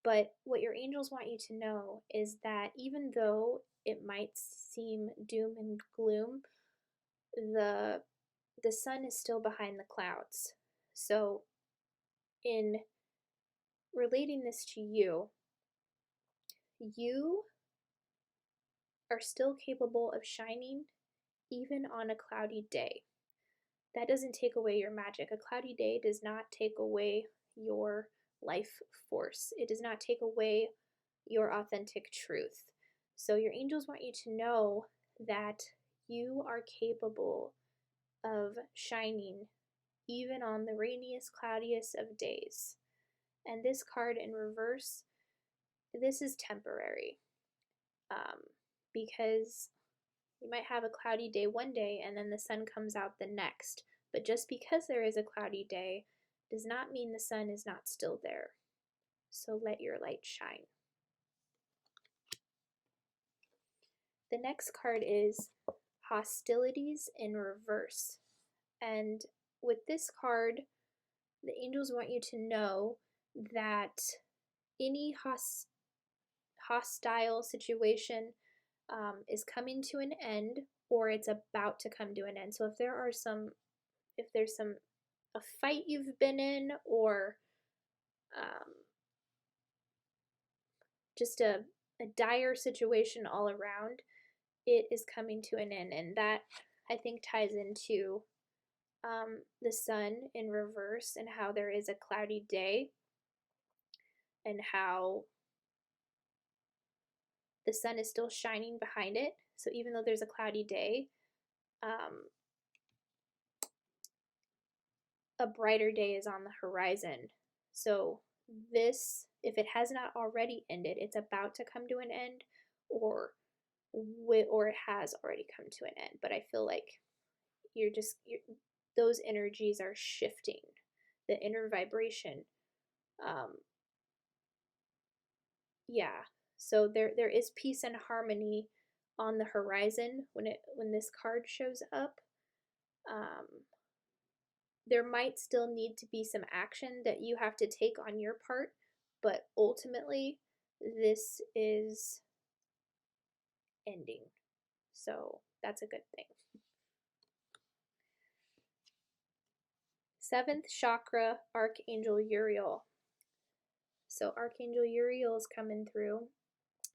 But what your angels want you to know is that even though it might seem doom and gloom, the sun is still behind the clouds. So in relating this to you, you are still capable of shining even on a cloudy day. That doesn't take away your magic. A cloudy day does not take away your life force. It does not take away your authentic truth. So your angels want you to know that you are capable of shining even on the rainiest, cloudiest of days. And this card in reverse, this is temporary, because you might have a cloudy day one day and then the sun comes out the next. But just because there is a cloudy day does not mean the sun is not still there. So let your light shine. The next card is hostilities in reverse. And with this card, the angels want you to know that any hostile situation is coming to an end, or it's about to come to an end. So if there's a fight you've been in, or just a dire situation all around, it is coming to an end. And that, I think, ties into the sun in reverse and how there is a cloudy day and how the sun is still shining behind it. So even though there's a cloudy day, a brighter day is on the horizon. So this, if it has not already ended, it's about to come to an end, or it has already come to an end. But I feel like those energies are shifting. The inner vibration. Yeah. So there is peace and harmony on the horizon when this card shows up. There might still need to be some action that you have to take on your part, but ultimately this is ending. So that's a good thing. 7th chakra, Archangel Uriel. So Archangel Uriel is coming through,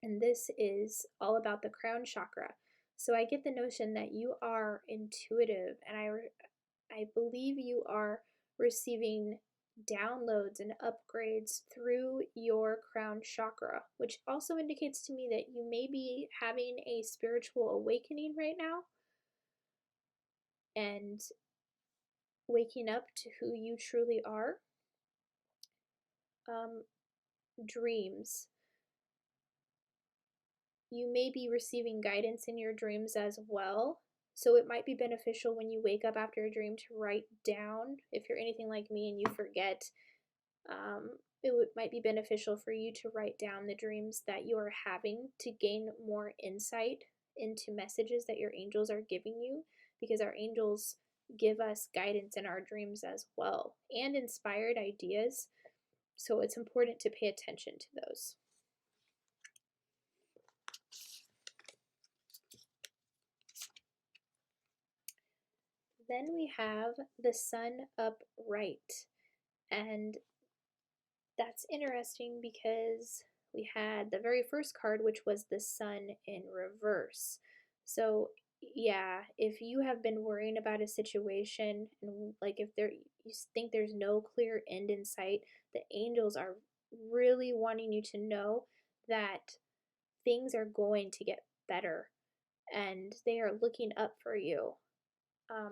and this is all about the crown chakra. So I get the notion that you are intuitive, and I believe you are receiving downloads and upgrades through your crown chakra, which also indicates to me that you may be having a spiritual awakening right now and waking up to who you truly are. Dreams. You may be receiving guidance in your dreams as well. So it might be beneficial when you wake up after a dream to write down. If you're anything like me and you forget, might be beneficial for you to write down the dreams that you are having to gain more insight into messages that your angels are giving you, because our angels give us guidance in our dreams as well, and inspired ideas. So it's important to pay attention to those. Then we have the sun upright, and that's interesting because we had the very first card, which was the sun in reverse. So yeah, if you have been worrying about a situation and like if you think there's no clear end in sight, the angels are really wanting you to know that things are going to get better and they are looking up for you.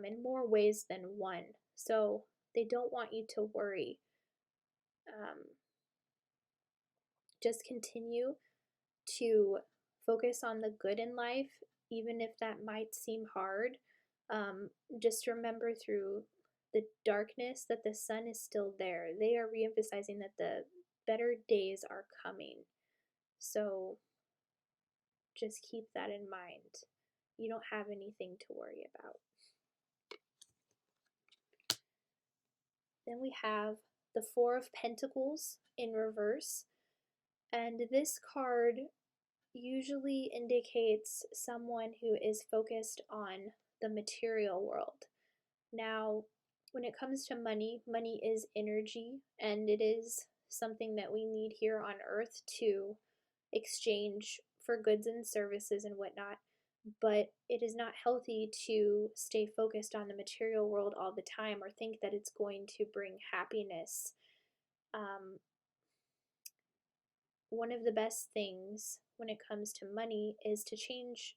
in more ways than one. So they don't want you to worry. Just continue to focus on the good in life, even if that might seem hard. Just remember through the darkness that the sun is still there. They are reemphasizing that the better days are coming. So just keep that in mind. You don't have anything to worry about. Then we have the Four of Pentacles in reverse. And this card usually indicates someone who is focused on the material world. Now, when it comes to money, money is energy, and it is something that we need here on earth to exchange for goods and services and whatnot. But it is not healthy to stay focused on the material world all the time or think that it's going to bring happiness. One of the best things when it comes to money is to change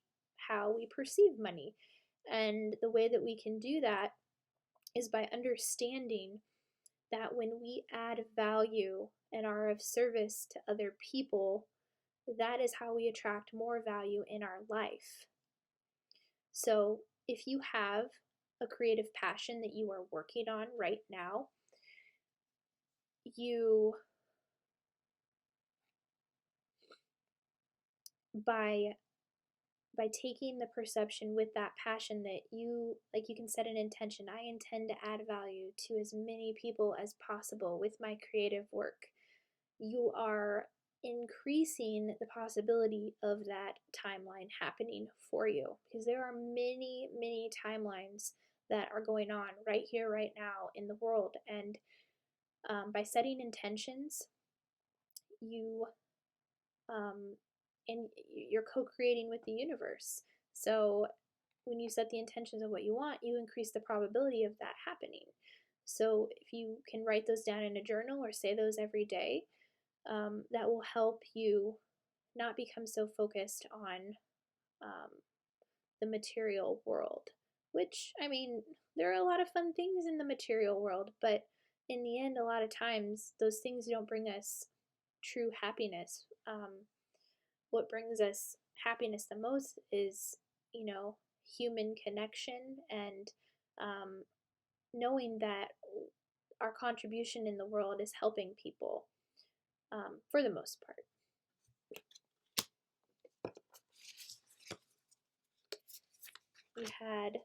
how we perceive money. And the way that we can do that is by understanding that when we add value and are of service to other people, that is how we attract more value in our life. So if you have a creative passion that you are working on right now, you, by taking the perception with that passion that you can set an intention. I intend to add value to as many people as possible with my creative work. You are increasing the possibility of that timeline happening for you, because there are many, many timelines that are going on right here, right now in the world. And by setting intentions, you and you're co-creating with the universe. So when you set the intentions of what you want, you increase the probability of that happening. So if you can write those down in a journal or say those every day, that will help you not become so focused on the material world. Which, I mean, there are a lot of fun things in the material world, but in the end, a lot of times, those things don't bring us true happiness. What brings us happiness the most is, human connection and knowing that our contribution in the world is helping people for the most part. We had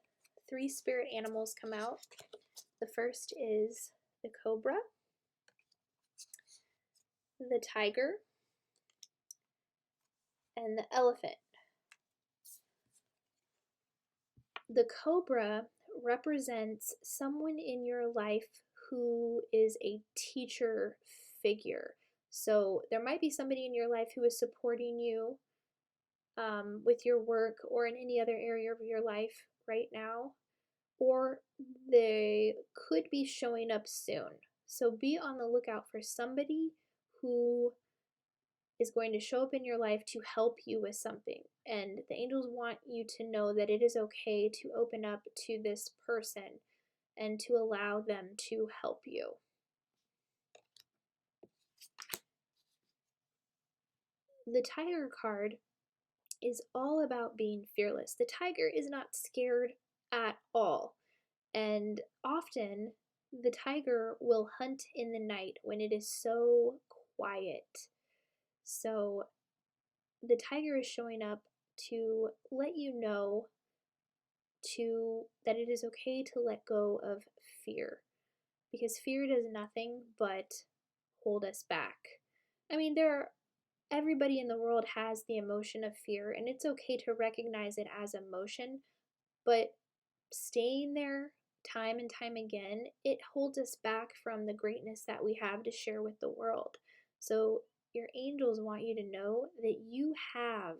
3 spirit animals come out. The first is the cobra, the tiger, and the elephant. The cobra represents someone in your life who is a teacher figure. So there might be somebody in your life who is supporting you with your work or in any other area of your life right now, or they could be showing up soon. So be on the lookout for somebody who is going to show up in your life to help you with something. And the angels want you to know that it is okay to open up to this person and to allow them to help you. The tiger card is all about being fearless. The tiger is not scared at all. And often the tiger will hunt in the night when it is so quiet. So the tiger is showing up to let you know that it is okay to let go of fear, because fear does nothing but hold us back. I mean, everybody in the world has the emotion of fear, and it's okay to recognize it as emotion, but staying there time and time again, it holds us back from the greatness that we have to share with the world. So your angels want you to know that you have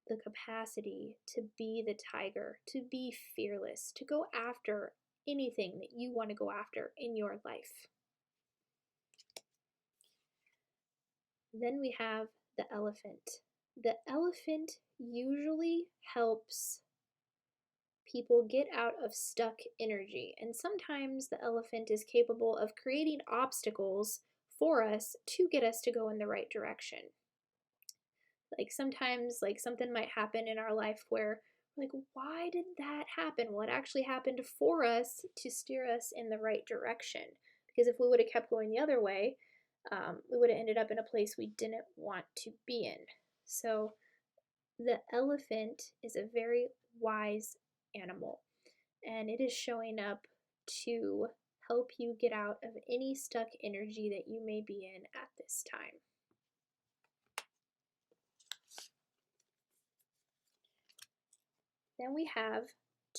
the capacity to be the tiger, to be fearless, to go after anything that you want to go after in your life. Then we have the elephant. The elephant usually helps people get out of stuck energy. And sometimes the elephant is capable of creating obstacles for us to get us to go in the right direction. Like sometimes like something might happen in our life where like, why did that happen? Well, it actually happened for us to steer us in the right direction. Because if we would have kept going the other way, we would have ended up in a place we didn't want to be in. So the elephant is a very wise animal, and it is showing up to help you get out of any stuck energy that you may be in at this time. Then we have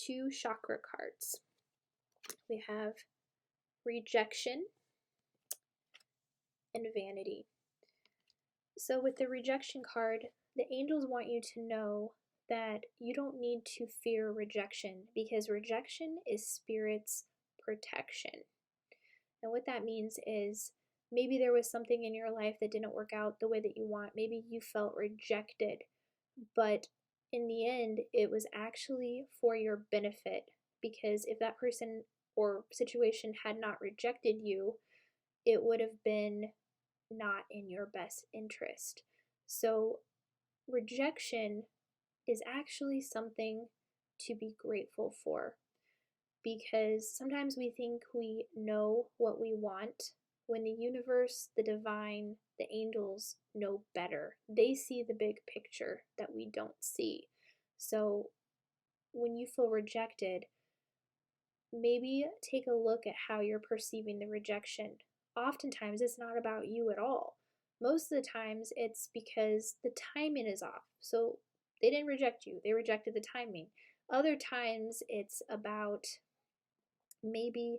2 chakra cards. We have rejection and vanity. So with the rejection card, the angels want you to know that you don't need to fear rejection, because rejection is spirit's protection. And what that means is maybe there was something in your life that didn't work out the way that you want. Maybe you felt rejected, but in the end, it was actually for your benefit, because if that person or situation had not rejected you, it would have been not in your best interest. So rejection is actually something to be grateful for, because sometimes we think we know what we want when the universe, the divine, the angels know better. They see the big picture that we don't see. So when you feel rejected, maybe take a look at how you're perceiving the rejection. Oftentimes, it's not about you at all. Most of the times, it's because the timing is off. So they didn't reject you, they rejected the timing. Other times, it's about maybe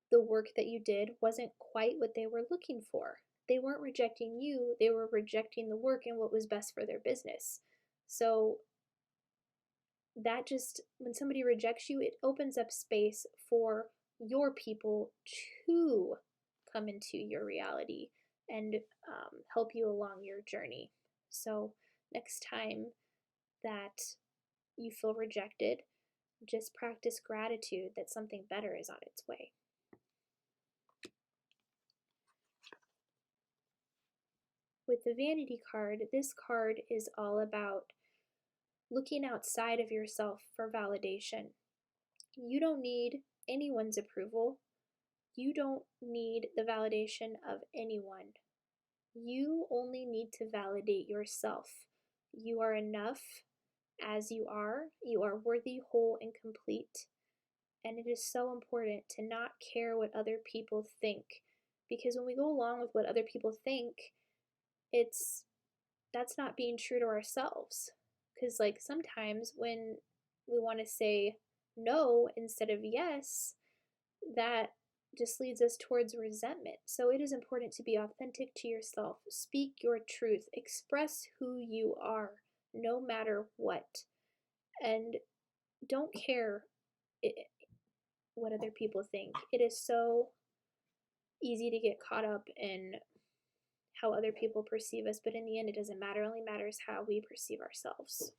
the work that you did wasn't quite what they were looking for. They weren't rejecting you, they were rejecting the work and what was best for their business. So that just, when somebody rejects you, it opens up space for your people to come into your reality and help you along your journey. So next time that you feel rejected, just practice gratitude that something better is on its way. With the vanity card, this card is all about looking outside of yourself for validation. You don't need anyone's approval. You don't need the validation of anyone. You only need to validate yourself. You are enough as you are. You are worthy, whole, and complete. And it is so important to not care what other people think, because when we go along with what other people think, that's not being true to ourselves. Because like sometimes when we want to say no instead of yes, that just leads us towards resentment. So it is important to be authentic to yourself. Speak your truth. Express who you are, no matter what. And don't care what other people think. It is so easy to get caught up in how other people perceive us, but in the end, it doesn't matter. It only matters how we perceive ourselves.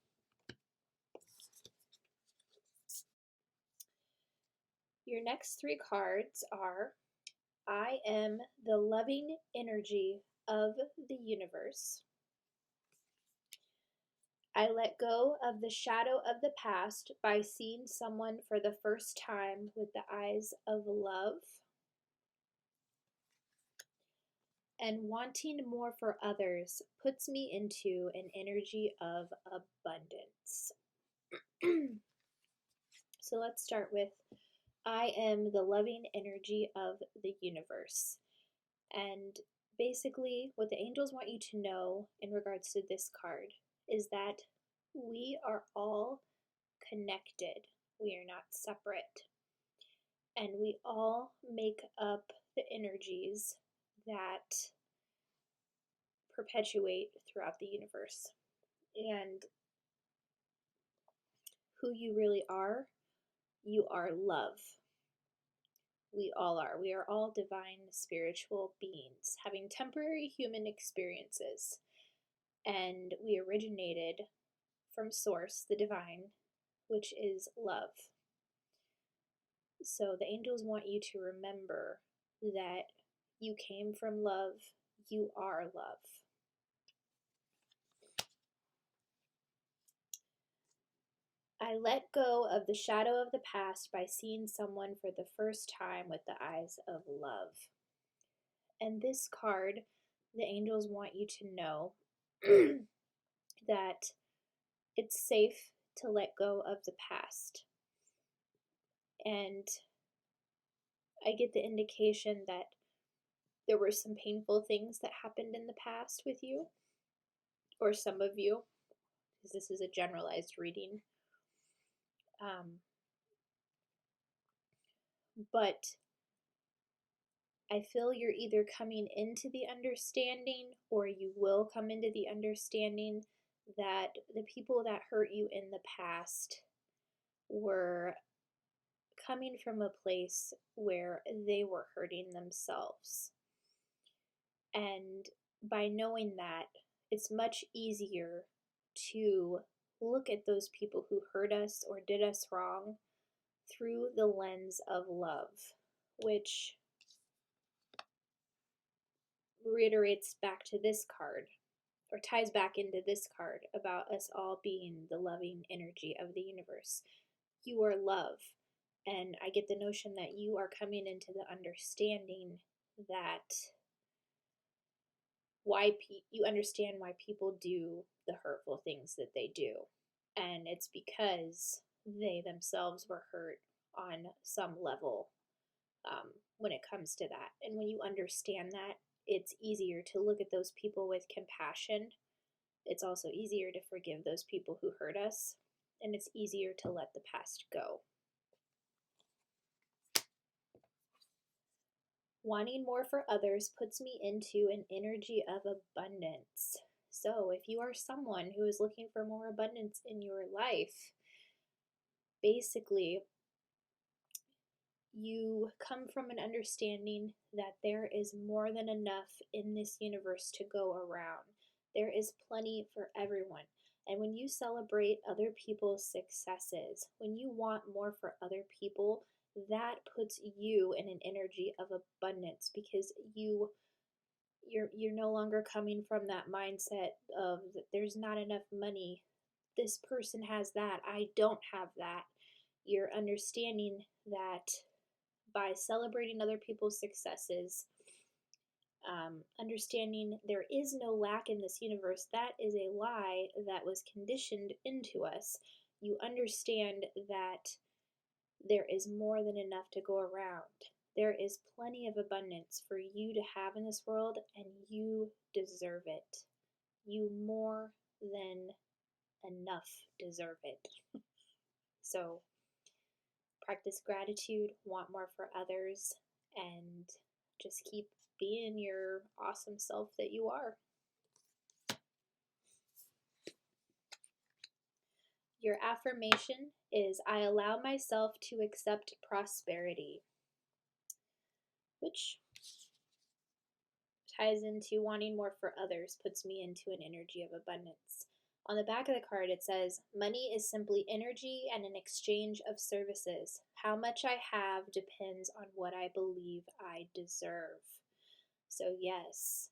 Your next 3 cards are I am the loving energy of the universe. I let go of the shadow of the past by seeing someone for the first time with the eyes of love. And wanting more for others puts me into an energy of abundance. So let's start with I am the loving energy of the universe. And basically, what the angels want you to know in regards to this card is that we are all connected. We are not separate. And we all make up the energies that perpetuate throughout the universe. And who you really are, you are love. We all are. We are all divine spiritual beings having temporary human experiences. And we originated from Source, the divine, which is love. So the angels want you to remember that you came from love, you are love. I let go of the shadow of the past by seeing someone for the first time with the eyes of love. And this card, the angels want you to know that it's safe to let go of the past. And I get the indication that there were some painful things that happened in the past with you, or some of you, because this is a generalized reading. But I feel you're either coming into the understanding, or you will come into the understanding that the people that hurt you in the past were coming from a place where they were hurting themselves. And by knowing that, it's much easier to look at those people who hurt us or did us wrong through the lens of love, which reiterates back to this card, or ties back into this card about us all being the loving energy of the universe. You are love. And I get the notion that you are coming into the understanding that you understand why people do the hurtful things that they do. And it's because they themselves were hurt on some level when it comes to that. And when you understand that, it's easier to look at those people with compassion. It's also easier to forgive those people who hurt us. And it's easier to let the past go. Wanting more for others puts me into an energy of abundance. So if you are someone who is looking for more abundance in your life, basically you come from an understanding that there is more than enough in this universe to go around. There is plenty for everyone. And when you celebrate other people's successes, when you want more for other people, that puts you in an energy of abundance, because you're no longer coming from that mindset of that there's not enough money. This person has that, I don't have that. You're understanding that by celebrating other people's successes, understanding there is no lack in this universe. That is a lie that was conditioned into us. You understand that there is more than enough to go around. There is plenty of abundance for you to have in this world, and you deserve it. You more than enough deserve it. So practice gratitude, want more for others, and just keep being your awesome self that you are. Your affirmation is, I allow myself to accept prosperity, which ties into wanting more for others, puts me into an energy of abundance. On the back of the card, it says, money is simply energy and an exchange of services. How much I have depends on what I believe I deserve. So yes,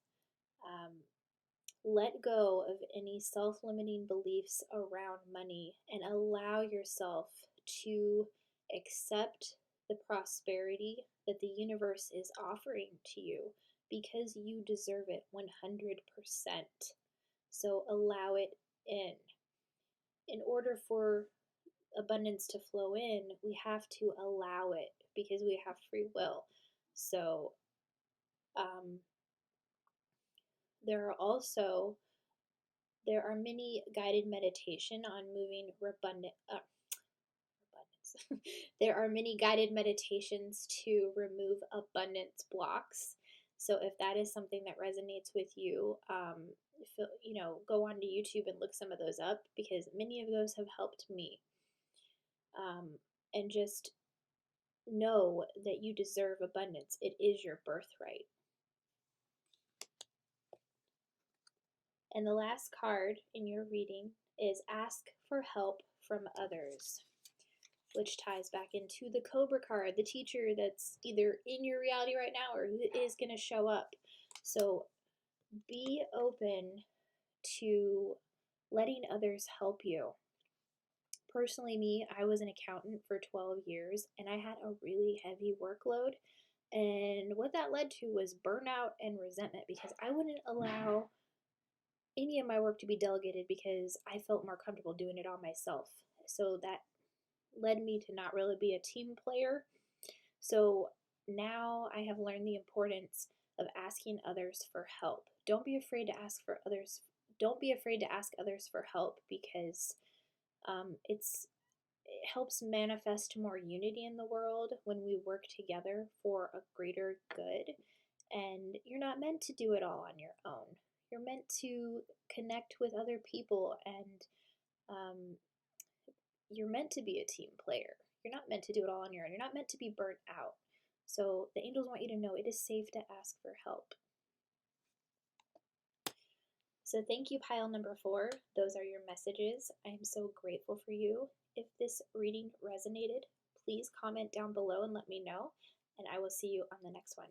let go of any self-limiting beliefs around money and allow yourself to accept the prosperity that the universe is offering to you, because you deserve it 100%. So allow it in. In order for abundance to flow in, we have to allow it, because we have free will. So there are many guided meditation on moving abundance. There are many guided meditations to remove abundance blocks. So if that is something that resonates with you, go onto YouTube and look some of those up, because many of those have helped me. And just know that you deserve abundance. It is your birthright. And the last card in your reading is ask for help from others. which ties back into the Cobra card, the teacher that's either in your reality right now or who is going to show up. So be open to letting others help you. Personally, me, I was an accountant for 12 years and I had a really heavy workload. And what that led to was burnout and resentment because I wouldn't allow any of my work to be delegated because I felt more comfortable doing it all myself. So that led me to not really be a team player. So now I have learned the importance of asking others for help. Don't be afraid to ask for others. Don't be afraid to ask others for help because it helps manifest more unity in the world when we work together for a greater good. And you're not meant to do it all on your own. You're meant to connect with other people, and you're meant to be a team player. You're not meant to do it all on your own. You're not meant to be burnt out. So the angels want you to know it is safe to ask for help. So thank you, pile number 4. Those are your messages. I am so grateful for you. If this reading resonated, please comment down below and let me know, and I will see you on the next one.